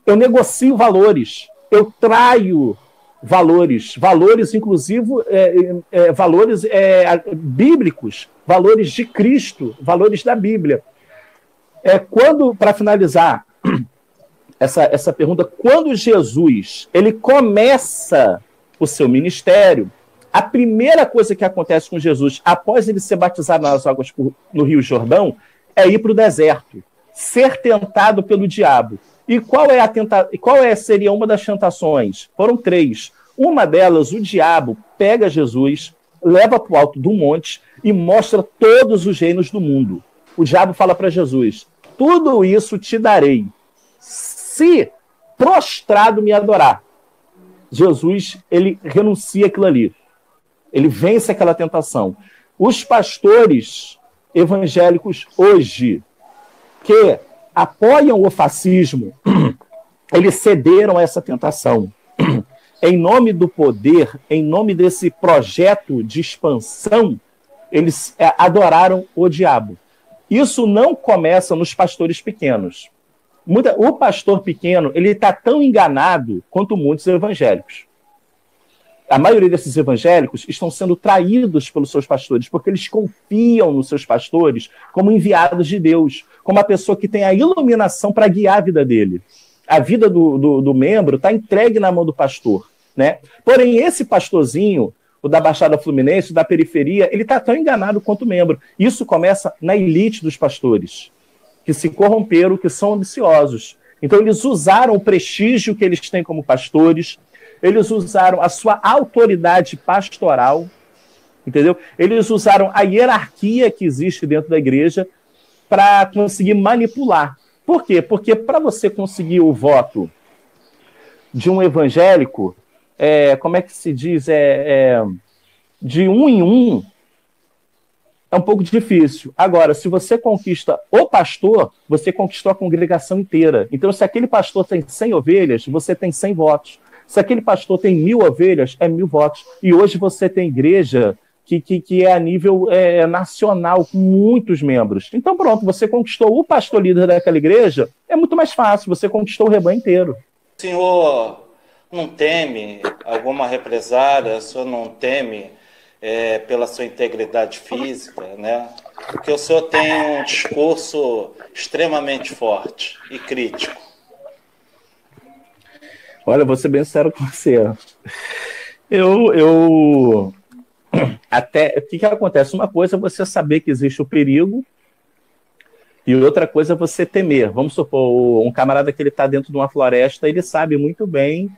eu negocio valores, eu traio valores inclusive valores bíblicos, valores de Cristo, valores da Bíblia. Para finalizar essa pergunta, quando Jesus ele começa o seu ministério, a primeira coisa que acontece com Jesus, após ele ser batizado nas águas no Rio Jordão, é ir para o deserto, ser tentado pelo diabo. E qual seria uma das tentações? Foram 3. Uma delas, o diabo pega Jesus, leva para o alto do monte e mostra todos os reinos do mundo. O diabo fala para Jesus: tudo isso te darei, se prostrado me adorar. Jesus, ele renuncia aquilo ali. Ele vence aquela tentação. Os pastores evangélicos hoje, que apoiam o fascismo, eles cederam a essa tentação. Em nome do poder, em nome desse projeto de expansão, eles adoraram o diabo. Isso não começa nos pastores pequenos. O pastor pequeno, ele está tão enganado quanto muitos evangélicos. a maioria desses evangélicos estão sendo traídos pelos seus pastores, porque eles confiam nos seus pastores como enviados de Deus, como a pessoa que tem a iluminação para guiar a vida dele. A vida do membro está entregue na mão do pastor, né? Porém, esse pastorzinho, o da Baixada Fluminense, o da periferia, ele está tão enganado quanto o membro. Isso começa na elite dos pastores, que se corromperam, que são ambiciosos. Então, eles usaram o prestígio que eles têm como pastores, eles usaram a sua autoridade pastoral, entendeu? Eles usaram a hierarquia que existe dentro da igreja para conseguir manipular. Por quê? Porque para você conseguir o voto de um evangélico, como é que se diz? De um em um, é um pouco difícil. Agora, se você conquista o pastor, você conquistou a congregação inteira. Então, se aquele pastor tem 100 ovelhas, você tem 100 votos. Se aquele pastor tem 1000 ovelhas, é 1000 votos. E hoje você tem igreja que é a nível nacional, com muitos membros. Então, pronto, você conquistou o pastor líder daquela igreja, é muito mais fácil, você conquistou o rebanho inteiro. O senhor não teme alguma represária? O senhor não teme pela sua integridade física, né? Porque o senhor tem um discurso extremamente forte e crítico. Olha, vou ser bem sincero com você. O que acontece? Uma coisa é você saber que existe o perigo e outra coisa é você temer. Vamos supor, um camarada que ele está dentro de uma floresta, ele sabe muito bem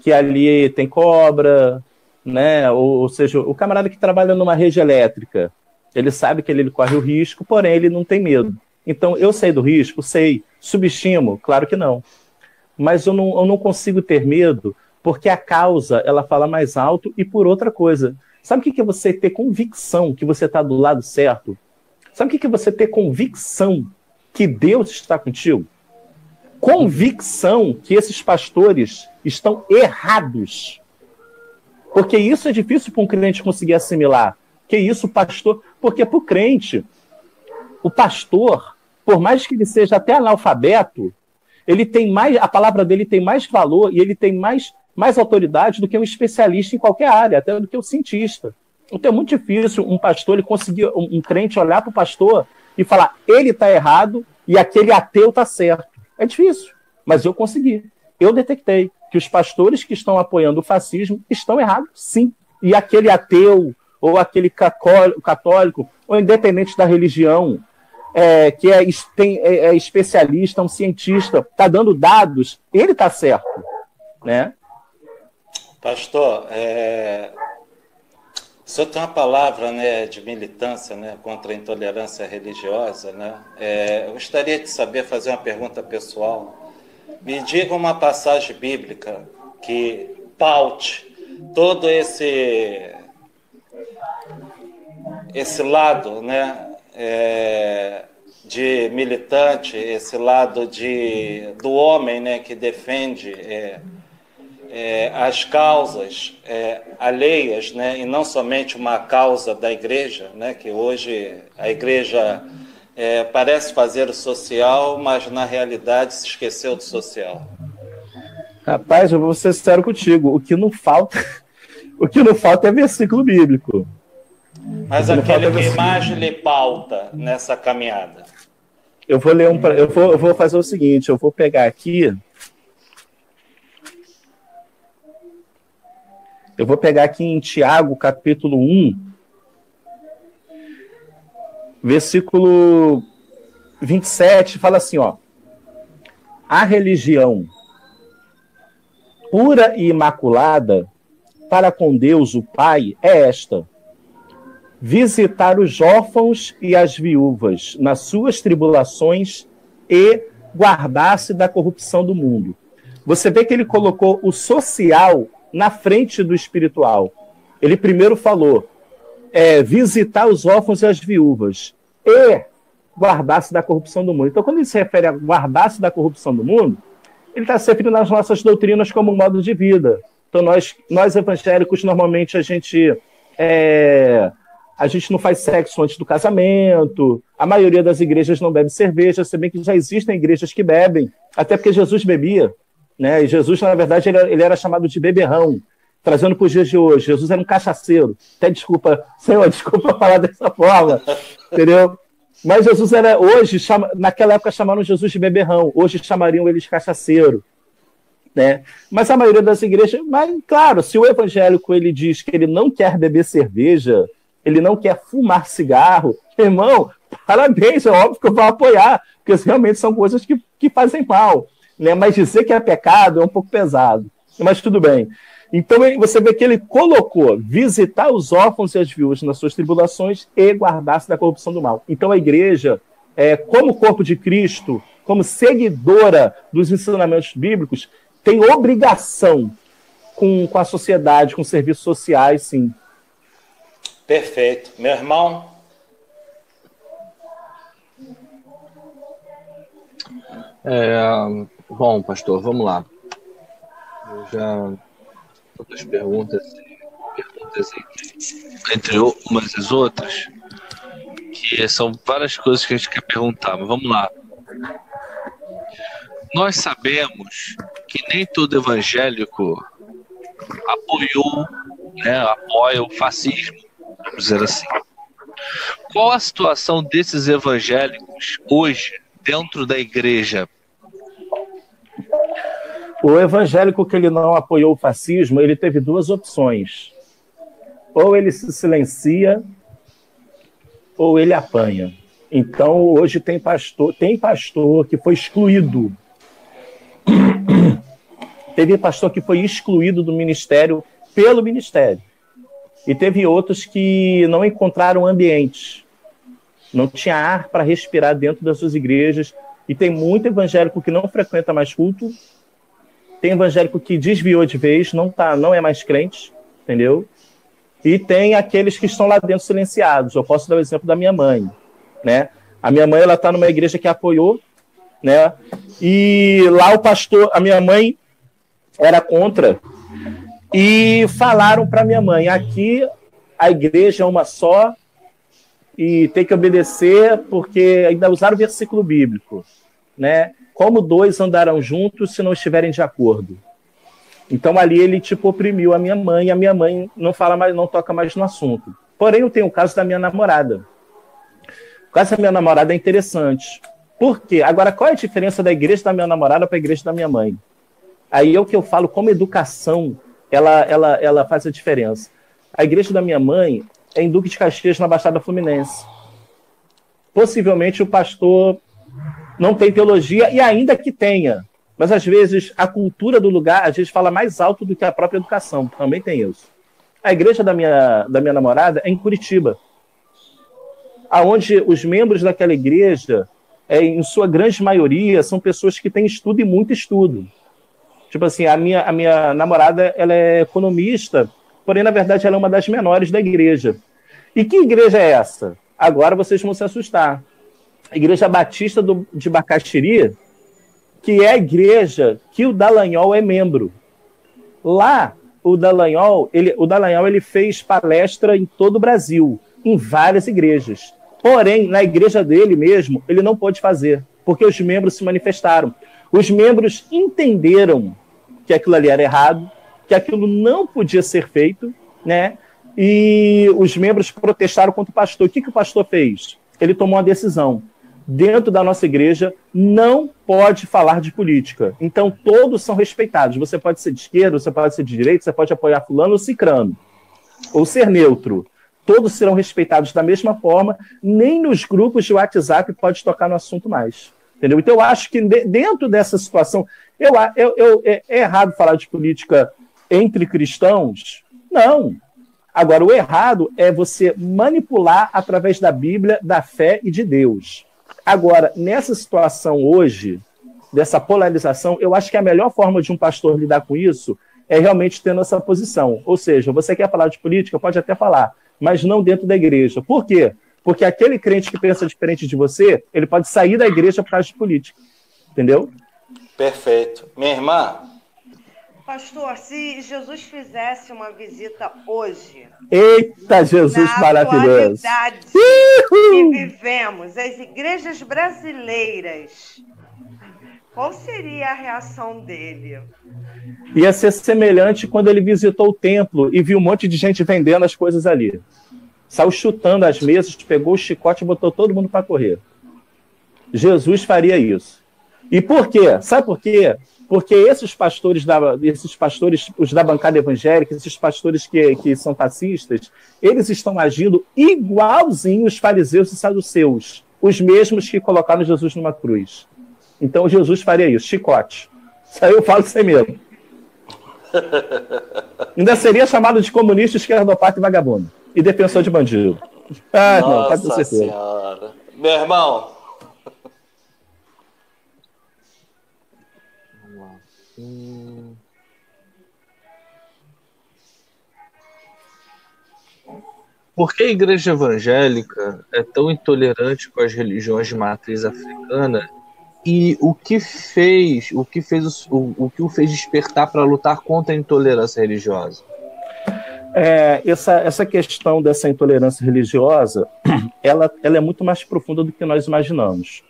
que ali tem cobra, né? Ou seja, o camarada que trabalha numa rede elétrica, ele sabe que ele corre o risco, porém ele não tem medo. Então, eu sei do risco? Sei. Subestimo? Claro que não. Mas eu não consigo ter medo porque a causa, ela fala mais alto e por outra coisa. Sabe o que é você ter convicção que você está do lado certo? Sabe o que é você ter convicção que Deus está contigo? Convicção que esses pastores estão errados. Porque isso é difícil para um crente conseguir assimilar. Que isso, pastor? Porque para o crente, o pastor, por mais que ele seja até analfabeto, ele tem mais, a palavra dele tem mais valor e ele tem mais autoridade do que um especialista em qualquer área, até do que o cientista. Então é muito difícil um pastor, ele conseguir, um crente olhar para o pastor e falar, ele está errado e aquele ateu está certo. É difícil, mas eu consegui. Eu detectei que os pastores que estão apoiando o fascismo estão errados, sim. E aquele ateu, ou aquele católico, ou independente da religião, que é especialista, um cientista, está dando dados, ele está certo, né? Pastor, o senhor tem uma palavra, né, de militância, né, contra a intolerância religiosa, né? Eu gostaria de saber, fazer uma pergunta pessoal. Me diga uma passagem bíblica que paute todo esse lado, né, de militante, esse lado do homem, né, que defende as causas alheias, né, e não somente uma causa da igreja, né, que hoje a igreja parece fazer o social, mas na realidade se esqueceu do social. Rapaz, eu vou ser sincero contigo, o que não falta é versículo bíblico. Mas aquele que mais lhe pauta nessa caminhada. Eu vou ler eu vou fazer o seguinte, eu vou pegar aqui. Eu vou pegar aqui em Tiago, capítulo 1, versículo 27, fala assim, ó. A religião pura e imaculada para com Deus o Pai é esta: visitar os órfãos e as viúvas nas suas tribulações e guardar-se da corrupção do mundo. Você vê que ele colocou o social na frente do espiritual. Ele primeiro falou visitar os órfãos e as viúvas e guardar-se da corrupção do mundo. Então, quando ele se refere a guardar-se da corrupção do mundo, ele está se referindo às nossas doutrinas como um modo de vida. Então, nós evangélicos, normalmente, a gente não faz sexo antes do casamento, a maioria das igrejas não bebe cerveja, se bem que já existem igrejas que bebem, até porque Jesus bebia, né? E Jesus, na verdade, ele era chamado de beberrão. trazendo para os dias de hoje, Jesus era um cachaceiro. Até desculpa, Senhor, desculpa falar dessa forma, entendeu? Mas Jesus era, hoje, naquela época chamaram Jesus de beberrão, hoje chamariam ele de cachaceiro, né? Mas a maioria das igrejas, mas claro, se o evangélico ele diz que ele não quer beber cerveja, ele não quer fumar cigarro, irmão, parabéns, é óbvio que eu vou apoiar, porque realmente são coisas que fazem mal, né? Mas dizer que é pecado é um pouco pesado, mas tudo bem. Então você vê que ele colocou visitar os órfãos e as viúvas nas suas tribulações e guardar-se da corrupção do mal. Então a igreja, como corpo de Cristo, como seguidora dos ensinamentos bíblicos, tem obrigação com a sociedade, com serviços sociais, sim. Perfeito. Meu irmão? Bom, pastor, vamos lá. Eu já... Outras perguntas entre umas e as outras, que são várias coisas que a gente quer perguntar, mas vamos lá. Nós sabemos que nem todo evangélico apoia o fascismo, vamos dizer assim. Qual a situação desses evangélicos hoje dentro da igreja? O evangélico que ele não apoiou o fascismo, ele teve duas opções. Ou ele se silencia, ou ele apanha. Então, hoje tem pastor que foi excluído. Teve pastor que foi excluído do ministério pelo ministério. E teve outros que não encontraram ambiente. Não tinha ar para respirar dentro das suas igrejas. E tem muito evangélico que não frequenta mais culto. Tem evangélico que desviou de vez, não é mais crente, entendeu? E tem aqueles que estão lá dentro silenciados. Eu posso dar o exemplo da minha mãe, né? A minha mãe, ela está numa igreja que apoiou, né? E lá o pastor, a minha mãe era contra. E falaram para minha mãe, aqui a igreja é uma só e tem que obedecer, porque ainda usaram o versículo bíblico, né? Como dois andarão juntos se não estiverem de acordo? Então ali ele oprimiu a minha mãe, e a minha mãe não fala mais, não toca mais no assunto. Porém, eu tenho o caso da minha namorada. O caso da minha namorada é interessante. Por quê? Agora, qual é a diferença da igreja da minha namorada para a igreja da minha mãe? Aí é o que eu falo, como educação, ela faz a diferença. A igreja da minha mãe é em Duque de Caxias, na Baixada Fluminense. Possivelmente o pastor não tem teologia, e ainda que tenha. Mas, às vezes, a cultura do lugar, às vezes, fala mais alto do que a própria educação. Também tem isso. A igreja da minha namorada é em Curitiba, onde os membros daquela igreja, em sua grande maioria, são pessoas que têm estudo e muito estudo. Tipo assim, a minha namorada, ela é economista, porém, na verdade, ela é uma das menores da igreja. E que igreja é essa? Agora vocês vão se assustar. A Igreja Batista de Bacaxiri, que é a igreja que o Dallagnol é membro. Lá, o Dallagnol ele fez palestra em todo o Brasil, em várias igrejas. Porém, na igreja dele mesmo, ele não pôde fazer, porque os membros se manifestaram. Os membros entenderam que aquilo ali era errado, que aquilo não podia ser feito, né? E os membros protestaram contra o pastor. O que o pastor fez? Ele tomou uma decisão. Dentro da nossa igreja, não pode falar de política. Então, todos são respeitados. Você pode ser de esquerda, você pode ser de direita, você pode apoiar fulano ou cicrano, ou ser neutro. Todos serão respeitados da mesma forma, nem nos grupos de WhatsApp pode tocar no assunto mais. Entendeu? Então, eu acho que dentro dessa situação, é errado falar de política entre cristãos? Não. Agora, o errado é você manipular através da Bíblia, da fé e de Deus. Agora, nessa situação hoje, dessa polarização, eu acho que a melhor forma de um pastor lidar com isso é realmente tendo essa posição. Ou seja, você quer falar de política, pode até falar, mas não dentro da igreja. Por quê? Porque aquele crente que pensa diferente de você, ele pode sair da igreja por causa de política. Entendeu? Perfeito. Minha irmã? Pastor, se Jesus fizesse uma visita hoje... Eita, Jesus maravilhoso! Na atualidade que vivemos, as igrejas brasileiras, qual seria a reação dele? Ia ser semelhante quando ele visitou o templo e viu um monte de gente vendendo as coisas ali. Saiu chutando as mesas, pegou o chicote e botou todo mundo para correr. Jesus faria isso. E por quê? Sabe por quê? Porque esses pastores, os da bancada evangélica, esses pastores que são fascistas, eles estão agindo igualzinho os fariseus e saduceus, os mesmos que colocaram Jesus numa cruz. Então Jesus faria isso, chicote. Isso aí eu falo sem medo. Ainda seria chamado de comunista, esquerdopata e vagabundo. E defensor de bandido. Ah, não, pode ter certeza. Senhora. Meu irmão. Por que a igreja evangélica é tão intolerante com as religiões de matriz africana? E o que o fez despertar para lutar contra a intolerância religiosa? Essa questão dessa intolerância religiosa, ela é muito mais profunda do que nós imaginamos.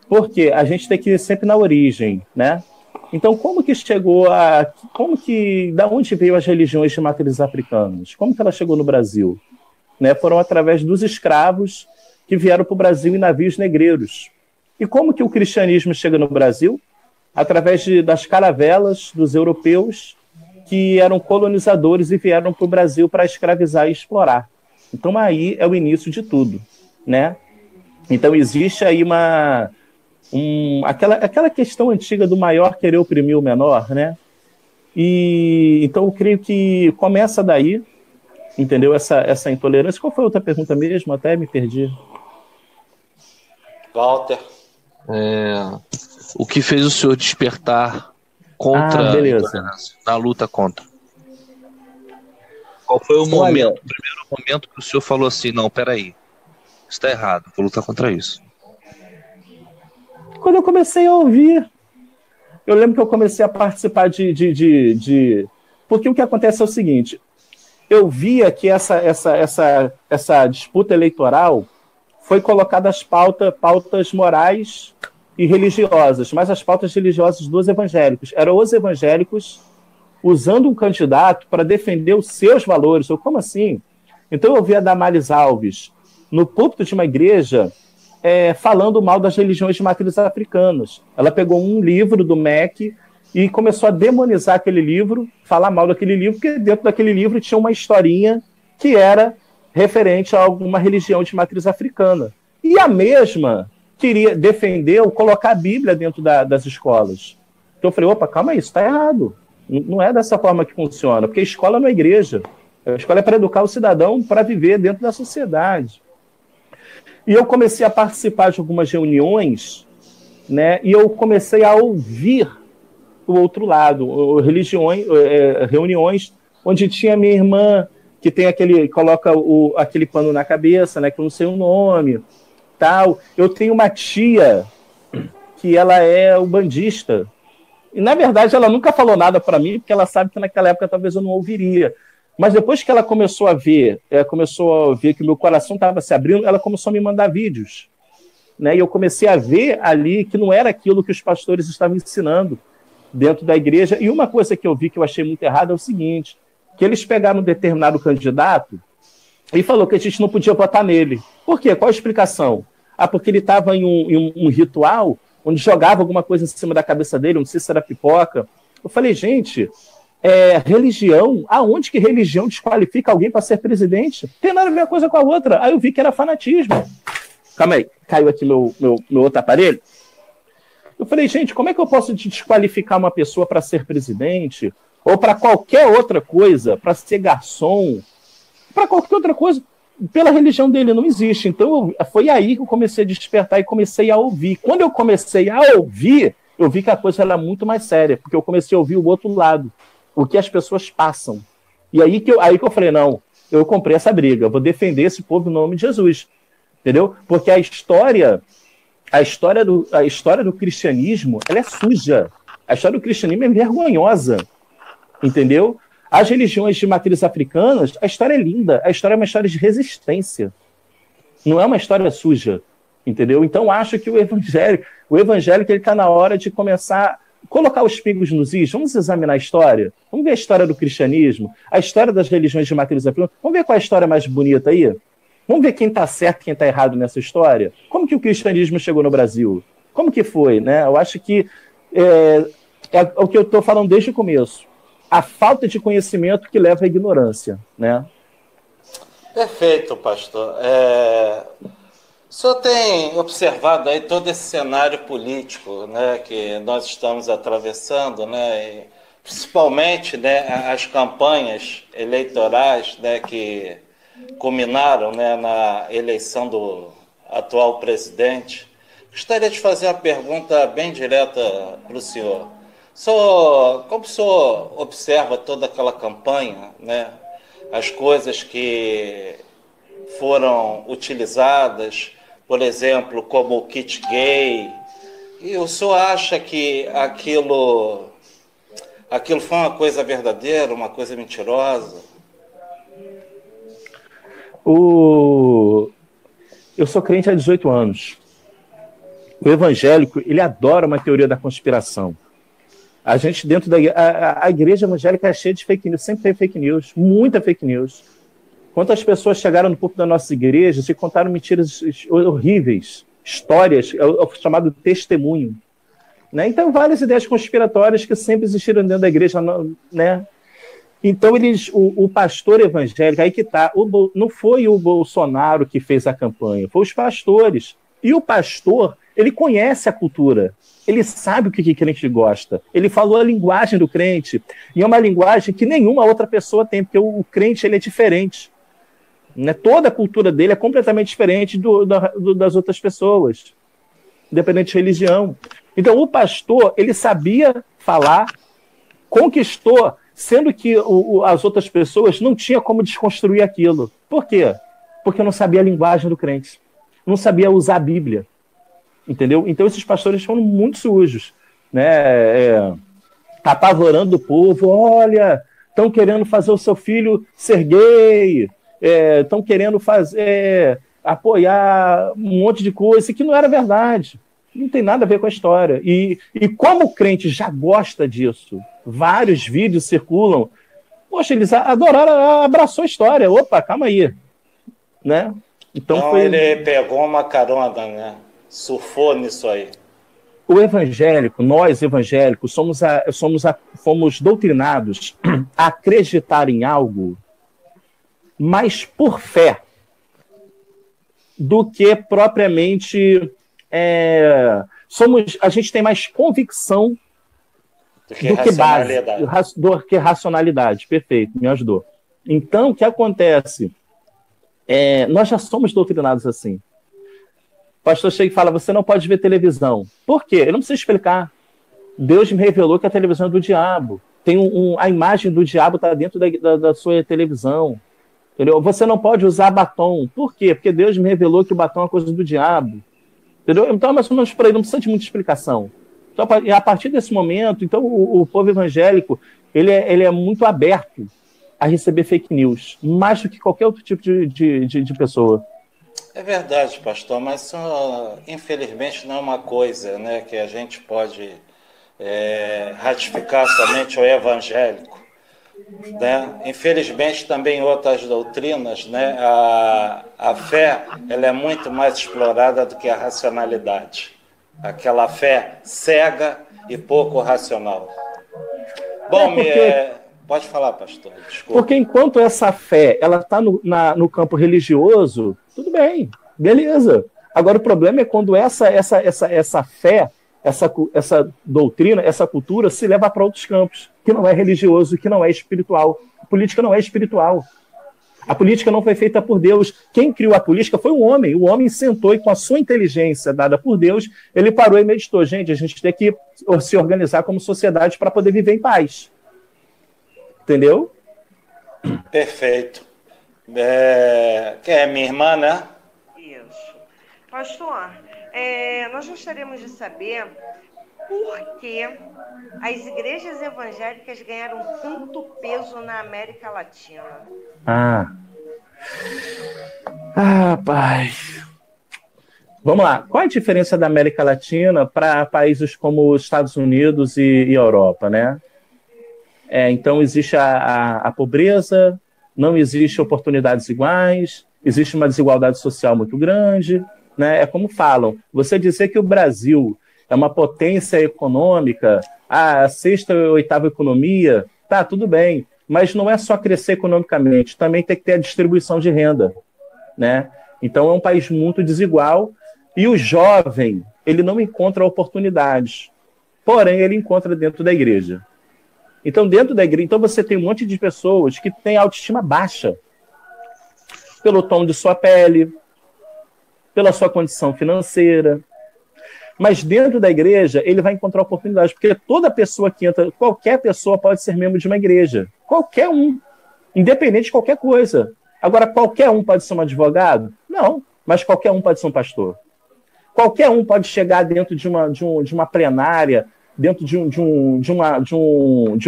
Porque a gente tem que ir sempre na origem, né? Então, da onde veio as religiões de matriz africanas? Como que ela chegou no Brasil? Né? Foram através dos escravos que vieram para o Brasil em navios negreiros. E como que o cristianismo chega no Brasil? Através das caravelas dos europeus que eram colonizadores e vieram para o Brasil para escravizar e explorar. Então, aí é o início de tudo, né? Então, existe aí aquela questão antiga do maior querer oprimir o menor, né? E então eu creio que começa daí, entendeu? Essa intolerância. Qual foi a outra pergunta mesmo? Até me perdi. Walter. O que fez o senhor despertar contra a intolerância, na luta contra? Qual foi o primeiro momento que o senhor falou assim, não, peraí, isso está errado, vou lutar contra isso? Quando eu comecei a ouvir, eu lembro que eu comecei a participar porque o que acontece é o seguinte, eu via que essa disputa eleitoral foi colocada as pautas morais e religiosas, mas as pautas religiosas dos evangélicos. Eram os evangélicos usando um candidato para defender os seus valores. Como assim? Então eu via a Damares Alves no púlpito de uma igreja falando mal das religiões de matriz africanas. Ela pegou um livro do MEC e começou a demonizar aquele livro, falar mal daquele livro, porque dentro daquele livro tinha uma historinha que era referente a alguma religião de matriz africana. E a mesma queria defender ou colocar a Bíblia dentro das escolas. Então eu falei, opa, calma aí, isso está errado. Não é dessa forma que funciona, porque a escola não é igreja. A escola é para educar o cidadão para viver dentro da sociedade. E eu comecei a participar de algumas reuniões, né, e eu comecei a ouvir o outro lado, reuniões onde tinha minha irmã, que tem coloca aquele pano na cabeça, né, que eu não sei o nome, tal. Eu tenho uma tia que ela é ubandista, e na verdade ela nunca falou nada para mim, porque ela sabe que naquela época talvez eu não ouviria. Mas depois que ela começou a ver que o meu coração estava se abrindo, ela começou a me mandar vídeos, né? E eu comecei a ver ali que não era aquilo que os pastores estavam ensinando dentro da igreja. E uma coisa que eu vi que eu achei muito errada é o seguinte, que eles pegaram um determinado candidato e falou que a gente não podia votar nele. Por quê? Qual a explicação? Porque ele estava em um ritual onde jogava alguma coisa em cima da cabeça dele, não sei se era pipoca. Eu falei, gente... religião, aonde que religião desqualifica alguém para ser presidente? Tem nada a ver uma coisa com a outra. Aí eu vi que era fanatismo. Calma aí, caiu aqui meu outro aparelho. Eu falei, gente, como é que eu posso desqualificar uma pessoa para ser presidente? Ou para qualquer outra coisa, para ser garçom, para qualquer outra coisa, pela religião dele não existe. Então foi aí que eu comecei a despertar e comecei a ouvir. Quando eu comecei a ouvir, eu vi que a coisa era muito mais séria, porque eu comecei a ouvir o outro lado, o que as pessoas passam. E aí que eu falei, não, eu comprei essa briga, eu vou defender esse povo em nome de Jesus, entendeu? Porque a história do cristianismo, ela é suja. A história do cristianismo é vergonhosa, entendeu? As religiões de matriz africanas, a história é linda, a história é uma história de resistência, não é uma história suja. entendeu? Então, acho que o evangélico ele está na hora de começar a colocar os pingos nos is. Vamos examinar a história. Vamos ver a história do cristianismo, a história das religiões de matriz africana. Vamos ver qual é a história mais bonita aí? Vamos ver quem está certo e quem está errado nessa história? Como que o cristianismo chegou no Brasil? Como que foi, né? Eu acho que é o que eu estou falando desde o começo. A falta de conhecimento que leva à ignorância, né? Perfeito, pastor. O senhor tem observado aí todo esse cenário político, né, que nós estamos atravessando, né, e principalmente, né, as campanhas eleitorais, né, que culminaram, né, na eleição do atual presidente. Gostaria de fazer uma pergunta bem direta para o senhor. Como o senhor observa toda aquela campanha, né, as coisas que foram utilizadas, por exemplo, como o kit gay, e o senhor acha que aquilo foi uma coisa verdadeira, uma coisa mentirosa? Eu sou crente há 18 anos. O evangélico, ele adora uma teoria da conspiração. A gente dentro a igreja evangélica é cheia de fake news, sempre tem fake news, muita fake news. Quantas pessoas chegaram no púlpito da nossa igreja e contaram mentiras horríveis, histórias, é o chamado testemunho. Né? Então, várias ideias conspiratórias que sempre existiram dentro da igreja, né? Então, o pastor evangélico, aí que está, não foi o Bolsonaro que fez a campanha, foi os pastores. E o pastor, ele conhece a cultura, ele sabe o que crente gosta, ele falou a linguagem do crente, e é uma linguagem que nenhuma outra pessoa tem, porque o crente ele é diferente. Né? Toda a cultura dele é completamente diferente das outras pessoas, independente de religião. Então, o pastor, ele sabia falar, conquistou, sendo que as outras pessoas não tinham como desconstruir aquilo. Por quê? Porque não sabia a linguagem do crente. Não sabia usar a Bíblia. Entendeu? Então, esses pastores foram muito sujos. Né? Apavorando o povo. Olha, estão querendo fazer o seu filho ser gay. Estão querendo apoiar um monte de coisa que não era verdade. Não tem nada a ver com a história. E como o crente já gosta disso, vários vídeos circulam, poxa, eles adoraram, abraçou a história. Opa, calma aí. Né? Então ele pegou uma carona, né? Surfou nisso aí. O evangélico, nós evangélicos, fomos doutrinados a acreditar em algo mais por fé do que propriamente a gente tem mais convicção do que base, do que racionalidade. Perfeito, me ajudou. Então, o que acontece? Nós já somos doutrinados assim. O pastor chega e fala, você não pode ver televisão. Por quê? Eu não preciso explicar. Deus me revelou que a televisão é do diabo. A imagem do diabo está dentro da sua televisão. Entendeu? Você não pode usar batom. Por quê? Porque Deus me revelou que o batom é coisa do diabo. Entendeu? Então, mais ou menos por aí, não precisa de muita explicação. Então, a partir desse momento, então, o povo evangélico ele é muito aberto a receber fake news, mais do que qualquer outro tipo de pessoa. É verdade, pastor, mas isso, infelizmente, não é uma coisa, né, que a gente pode ratificar somente o evangélico. Né? Infelizmente, também em outras doutrinas, né, a fé ela é muito mais explorada do que a racionalidade. Aquela fé cega e pouco racional. Bom, pode falar, pastor. Desculpa. Porque enquanto essa fé ela está no campo religioso, tudo bem, beleza. Agora o problema é quando essa fé, essa doutrina, essa cultura se leva para outros campos, que não é religioso, que não é espiritual. A política não é espiritual. A política não foi feita por Deus. Quem criou a política foi o homem. O homem sentou e, com a sua inteligência dada por Deus, ele parou e meditou. Gente, a gente tem que se organizar como sociedade para poder viver em paz. Entendeu? Perfeito. Que é minha irmã, né? Isso. Pastor, nós gostaríamos de saber por que as igrejas evangélicas ganharam tanto peso na América Latina. Rapaz. Vamos lá. Qual a diferença da América Latina para países como os Estados Unidos e Europa, né? Então, existe a pobreza, não existe oportunidades iguais, existe uma desigualdade social muito grande, né? É como falam, você dizer que o Brasil é uma potência econômica, a sexta ou oitava economia, tá, tudo bem, mas não é só crescer economicamente, também tem que ter a distribuição de renda, né? Então, é um país muito desigual e o jovem, ele não encontra oportunidades, porém, ele encontra dentro da igreja. Então, dentro da igreja, então você tem um monte de pessoas que têm autoestima baixa pelo tom de sua pele, pela sua condição financeira. Mas dentro da igreja, ele vai encontrar oportunidades, porque toda pessoa que entra, qualquer pessoa pode ser membro de uma igreja. Qualquer um, independente de qualquer coisa. Agora, qualquer um pode ser um advogado? Não, mas qualquer um pode ser um pastor. Qualquer um pode chegar dentro de uma plenária, dentro de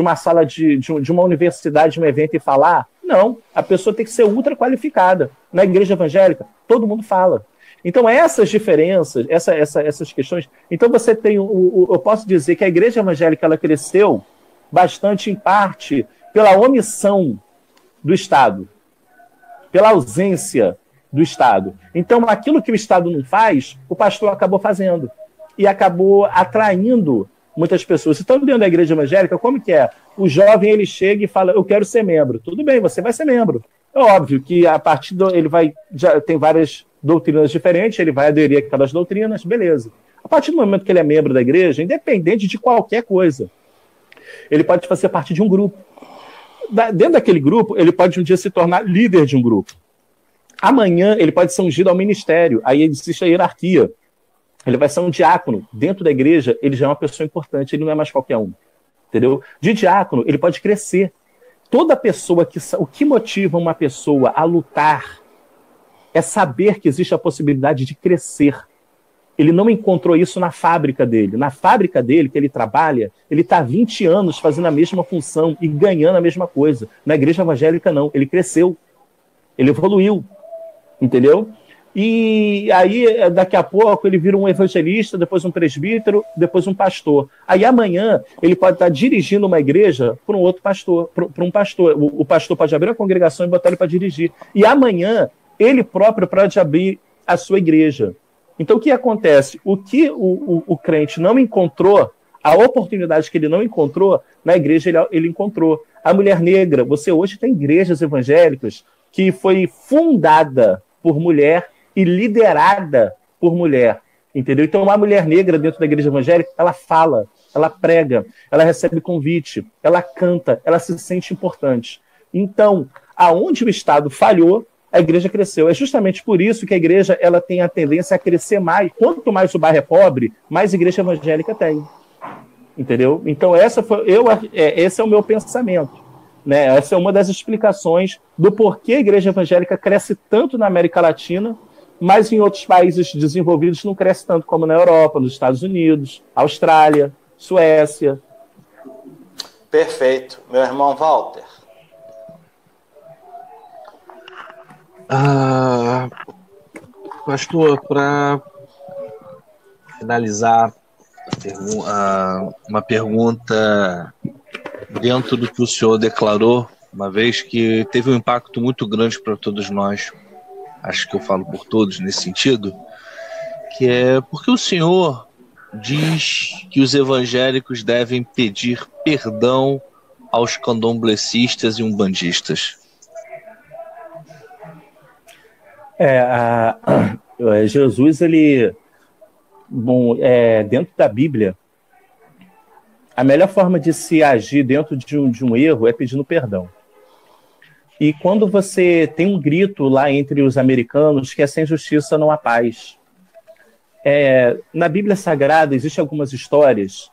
uma sala de uma universidade, de um evento e falar? Não, a pessoa tem que ser ultra qualificada. Na igreja evangélica, todo mundo fala. Então, essas diferenças, essas questões... Então, você tem... eu posso dizer que a igreja evangélica ela cresceu bastante, em parte, pela omissão do Estado, pela ausência do Estado. Então, aquilo que o Estado não faz, o pastor acabou fazendo. E acabou atraindo muitas pessoas. Então, dentro da igreja evangélica, como que é? O jovem, ele chega e fala, eu quero ser membro. Tudo bem, você vai ser membro. É óbvio que a partir ele vai... já tem várias doutrinas diferentes, ele vai aderir àquelas doutrinas, beleza. A partir do momento que ele é membro da igreja, independente de qualquer coisa, ele pode fazer parte de um grupo. Dentro daquele grupo, ele pode um dia se tornar líder de um grupo. Amanhã, ele pode ser ungido ao ministério, aí existe a hierarquia. Ele vai ser um diácono. Dentro da igreja, ele já é uma pessoa importante, ele não é mais qualquer um. Entendeu? De diácono, ele pode crescer. Toda pessoa o que motiva uma pessoa a lutar é saber que existe a possibilidade de crescer. Ele não encontrou isso na fábrica dele. Na fábrica dele, que ele trabalha, ele está há 20 anos fazendo a mesma função e ganhando a mesma coisa. Na igreja evangélica, não. Ele cresceu. Ele evoluiu. Entendeu? E aí, daqui a pouco, ele vira um evangelista, depois um presbítero, depois um pastor. Aí amanhã, ele pode estar dirigindo uma igreja para um outro pastor, para um pastor. O pastor pode abrir a congregação e botar ele para dirigir. E amanhã, ele próprio pode abrir a sua igreja. Então, o que acontece? O que o crente não encontrou, a oportunidade que ele não encontrou, na igreja ele encontrou. A mulher negra, você hoje tem igrejas evangélicas que foi fundada por mulher e liderada por mulher, entendeu? Então, uma mulher negra dentro da igreja evangélica, ela fala, ela prega, ela recebe convite, ela canta, ela se sente importante. Então, aonde o Estado falhou, a igreja cresceu. É justamente por isso que a igreja ela tem a tendência a crescer mais. Quanto mais o bairro é pobre, mais igreja evangélica tem. Entendeu? Então, esse é o meu pensamento. Né? Essa é uma das explicações do porquê a igreja evangélica cresce tanto na América Latina, mas em outros países desenvolvidos não cresce tanto como na Europa, nos Estados Unidos, Austrália, Suécia. Perfeito. Meu irmão Walter. Pastor, para finalizar uma pergunta dentro do que o senhor declarou, uma vez que teve um impacto muito grande para todos nós, acho que eu falo por todos nesse sentido, que é porque o senhor diz que os evangélicos devem pedir perdão aos candomblecistas e umbandistas. Jesus, dentro da Bíblia, a melhor forma de se agir dentro de um erro é pedindo perdão. E quando você tem um grito lá entre os americanos que é sem justiça não há paz. Na Bíblia Sagrada existem algumas histórias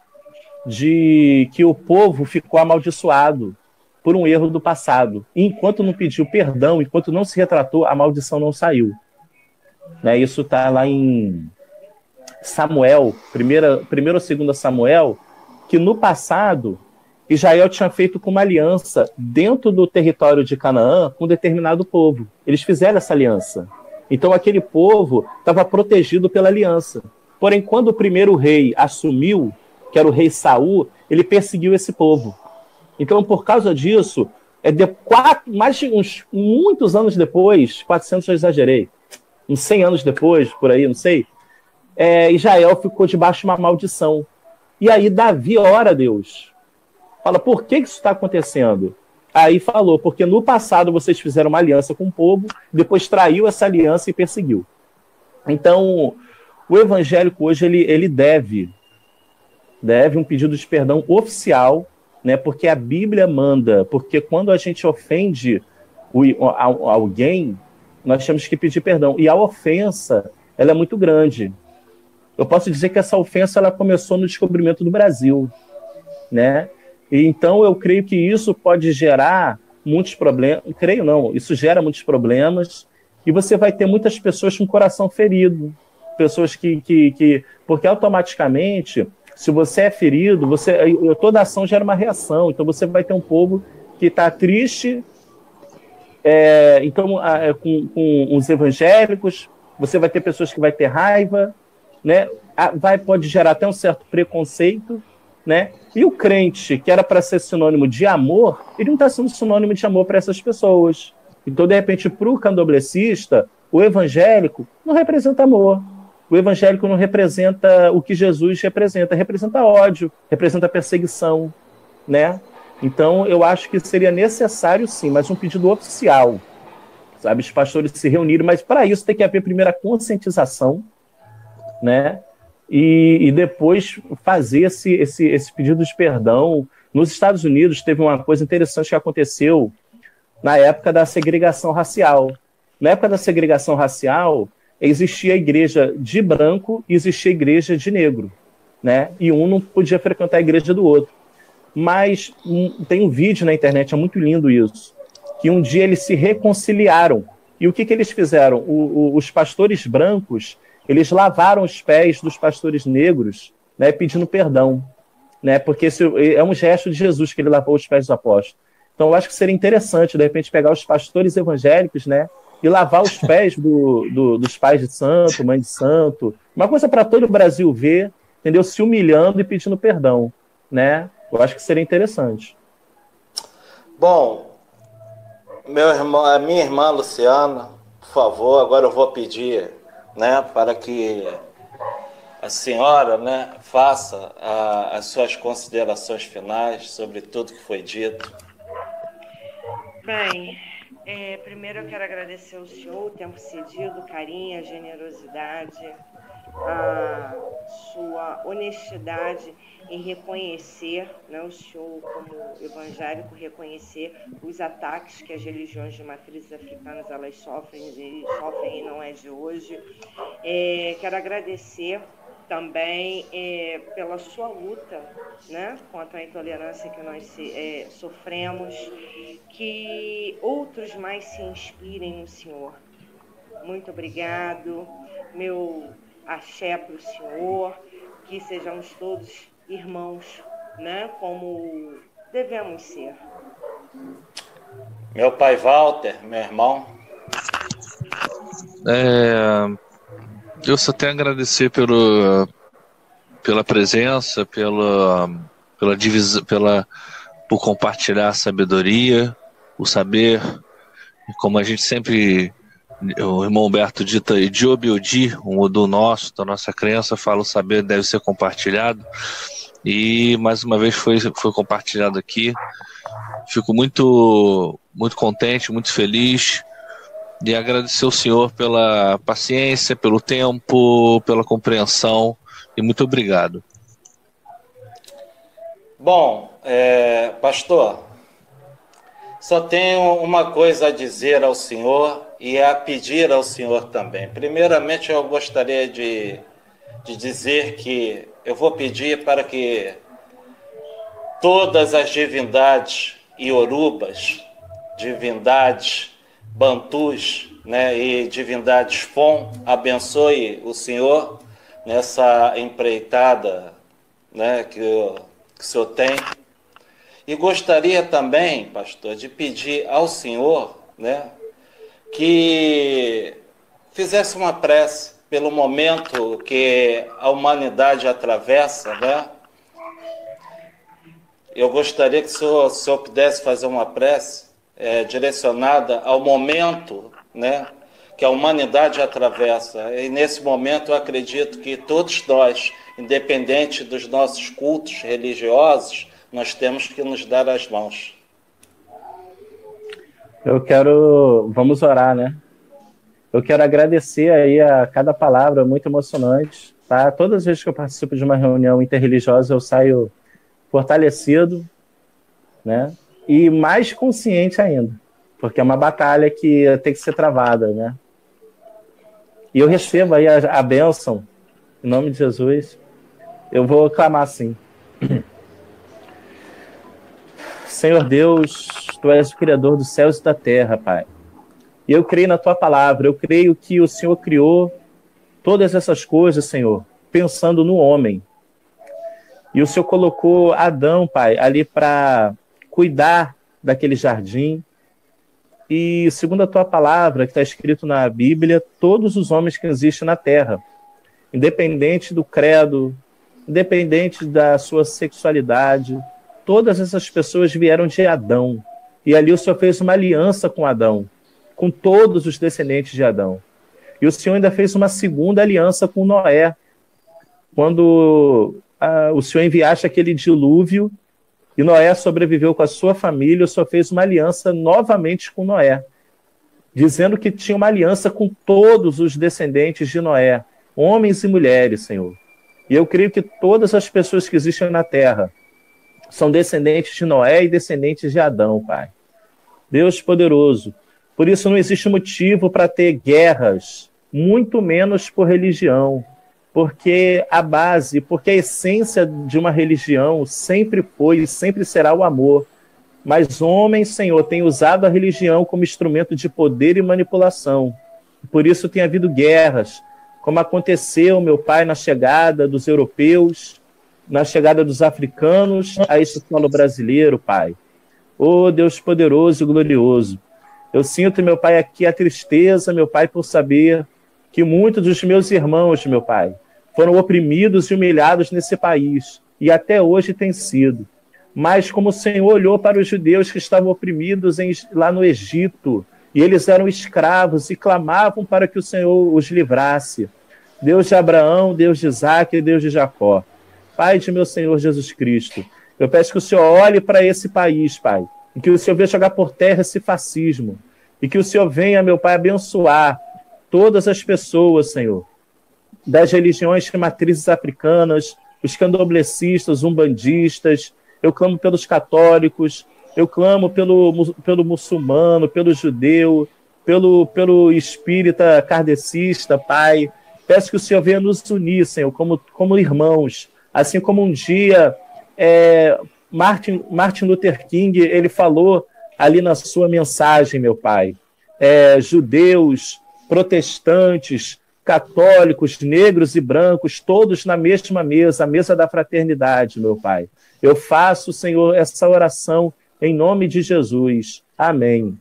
de que o povo ficou amaldiçoado por um erro do passado. E enquanto não pediu perdão, enquanto não se retratou, a maldição não saiu. Isso está lá em Samuel, 1º ou 2º Samuel, que no passado Israel tinha feito com uma aliança dentro do território de Canaã com um determinado povo. Eles fizeram essa aliança. Então aquele povo estava protegido pela aliança. Porém, quando o primeiro rei assumiu, que era o rei Saul, ele perseguiu esse povo. Então, por causa disso, mais de muitos anos depois, 400 eu exagerei, uns 100 anos depois, por aí, não sei, Israel ficou debaixo de uma maldição. E aí Davi ora a Deus. Fala, por que isso está acontecendo? Aí falou, porque no passado vocês fizeram uma aliança com o povo, depois traiu essa aliança e perseguiu. Então, o evangélico hoje, ele deve um pedido de perdão oficial, né, porque a Bíblia manda, porque quando a gente ofende alguém, nós temos que pedir perdão. E a ofensa, ela é muito grande. Eu posso dizer que essa ofensa ela começou no descobrimento do Brasil, né? E então eu creio que isso pode gerar muitos problemas. Creio não, isso gera muitos problemas e você vai ter muitas pessoas com o coração ferido, pessoas porque automaticamente, se você é ferido, toda ação gera uma reação. Então você vai ter um povo que está triste, com os evangélicos, você vai ter pessoas que vai ter raiva, né? Pode gerar até um certo preconceito, né? E o crente, que era para ser sinônimo de amor, ele não está sendo sinônimo de amor para essas pessoas. Então, de repente, para o candomblessista, o evangélico não representa amor. O evangélico não representa o que Jesus representa ódio, representa perseguição, né? Então, eu acho que seria necessário, sim, mas um pedido oficial, sabe? Os pastores se reunirem, mas para isso tem que haver primeiro a conscientização, né? E depois fazer esse pedido de perdão. Nos Estados Unidos teve uma coisa interessante que aconteceu na época da segregação racial. Na época da segregação racial, existia a igreja de branco e existia a igreja de negro, né? E um não podia frequentar a igreja do outro. Mas tem um vídeo na internet, é muito lindo isso, que um dia eles se reconciliaram. E o que eles fizeram? Os pastores brancos, eles lavaram os pés dos pastores negros, né, pedindo perdão, né, porque esse é um gesto de Jesus que ele lavou os pés dos apóstolos. Então eu acho que seria interessante, de repente, pegar os pastores evangélicos, né, e lavar os pés dos pais de santo, mãe de santo, uma coisa para todo o Brasil ver, entendeu? Se humilhando e pedindo perdão, né? Eu acho que seria interessante. Bom, a minha irmã Luciana, por favor, agora eu vou pedir, né, para que a senhora, né, faça as suas considerações finais sobre tudo que foi dito. Bem, primeiro eu quero agradecer ao senhor o tempo cedido, o carinho, a generosidade, a sua honestidade em reconhecer, né, o senhor como evangélico, reconhecer os ataques que as religiões de matrizes africanas elas sofrem e não é de hoje. Quero agradecer também pela sua luta, né, contra a intolerância que nós sofremos, que outros mais se inspirem no senhor. Muito obrigado, meu axé para o senhor, que sejamos todos irmãos, né, como devemos ser. Meu pai Walter, meu irmão. Eu só tenho a agradecer pela presença, por compartilhar a sabedoria, o saber, como a gente sempre, o irmão Humberto dita, Idiobi Odi, da nossa crença, fala, o saber deve ser compartilhado, e mais uma vez foi compartilhado aqui. Fico muito, muito contente, muito feliz, e agradecer ao senhor pela paciência, pelo tempo, pela compreensão, e muito obrigado. Bom, pastor, só tenho uma coisa a dizer ao senhor e a pedir ao senhor também. Primeiramente, eu gostaria de dizer que eu vou pedir para que todas as divindades iorubas, divindades bantus, né, e divindades Fon, abençoe o senhor nessa empreitada, né, que o senhor tem. E gostaria também, pastor, de pedir ao senhor, né, que fizesse uma prece pelo momento que a humanidade atravessa, né? Eu gostaria que o senhor pudesse fazer uma prece direcionada ao momento, né, que a humanidade atravessa. E nesse momento eu acredito que todos nós, independente dos nossos cultos religiosos, nós temos que nos dar as mãos. Vamos orar, né? Eu quero agradecer aí a cada palavra muito emocionante, tá? Todas as vezes que eu participo de uma reunião interreligiosa, eu saio fortalecido, né? E mais consciente ainda, porque é uma batalha que tem que ser travada, né? E eu recebo aí a bênção, em nome de Jesus. Eu vou clamar assim. Senhor Deus, Tu és o Criador dos céus e da terra, Pai. E eu creio na Tua palavra, eu creio que o Senhor criou todas essas coisas, Senhor, pensando no homem. E o Senhor colocou Adão, Pai, ali para cuidar daquele jardim. E segundo a Tua palavra, que está escrito na Bíblia, todos os homens que existem na terra, independente do credo, independente da sua sexualidade, todas essas pessoas vieram de Adão. E ali o Senhor fez uma aliança com Adão, com todos os descendentes de Adão. E o Senhor ainda fez uma segunda aliança com Noé, quando o Senhor enviaste aquele dilúvio e Noé sobreviveu com a sua família, o Senhor fez uma aliança novamente com Noé, dizendo que tinha uma aliança com todos os descendentes de Noé, homens e mulheres, Senhor. E eu creio que todas as pessoas que existem na terra são descendentes de Noé e descendentes de Adão, Pai. Deus poderoso. Por isso não existe motivo para ter guerras, muito menos por religião, porque a essência de uma religião sempre foi e sempre será o amor. Mas homens, Senhor, têm usado a religião como instrumento de poder e manipulação. Por isso tem havido guerras, como aconteceu, meu Pai, na chegada dos europeus, na chegada dos africanos a este solo brasileiro, Pai. Oh, Deus poderoso e glorioso. Eu sinto, meu Pai, aqui a tristeza, meu Pai, por saber que muitos dos meus irmãos, meu Pai, foram oprimidos e humilhados nesse país, e até hoje tem sido. Mas como o Senhor olhou para os judeus que estavam oprimidos lá no Egito, e eles eram escravos e clamavam para que o Senhor os livrasse. Deus de Abraão, Deus de Isaac e Deus de Jacó. Pai de meu Senhor Jesus Cristo, eu peço que o Senhor olhe para esse país, Pai, e que o Senhor venha jogar por terra esse fascismo, e que o Senhor venha, meu Pai, abençoar todas as pessoas, Senhor, das religiões de matrizes africanas, os candoblecistas, umbandistas. Eu clamo pelos católicos, eu clamo pelo muçulmano, pelo judeu, pelo espírita kardecista, Pai. Peço que o Senhor venha nos unir, Senhor, como irmãos, assim como um dia Martin Luther King, ele falou ali na sua mensagem, meu Pai, judeus, protestantes, católicos, negros e brancos, todos na mesma mesa, a mesa da fraternidade, meu Pai. Eu faço, Senhor, essa oração em nome de Jesus. Amém.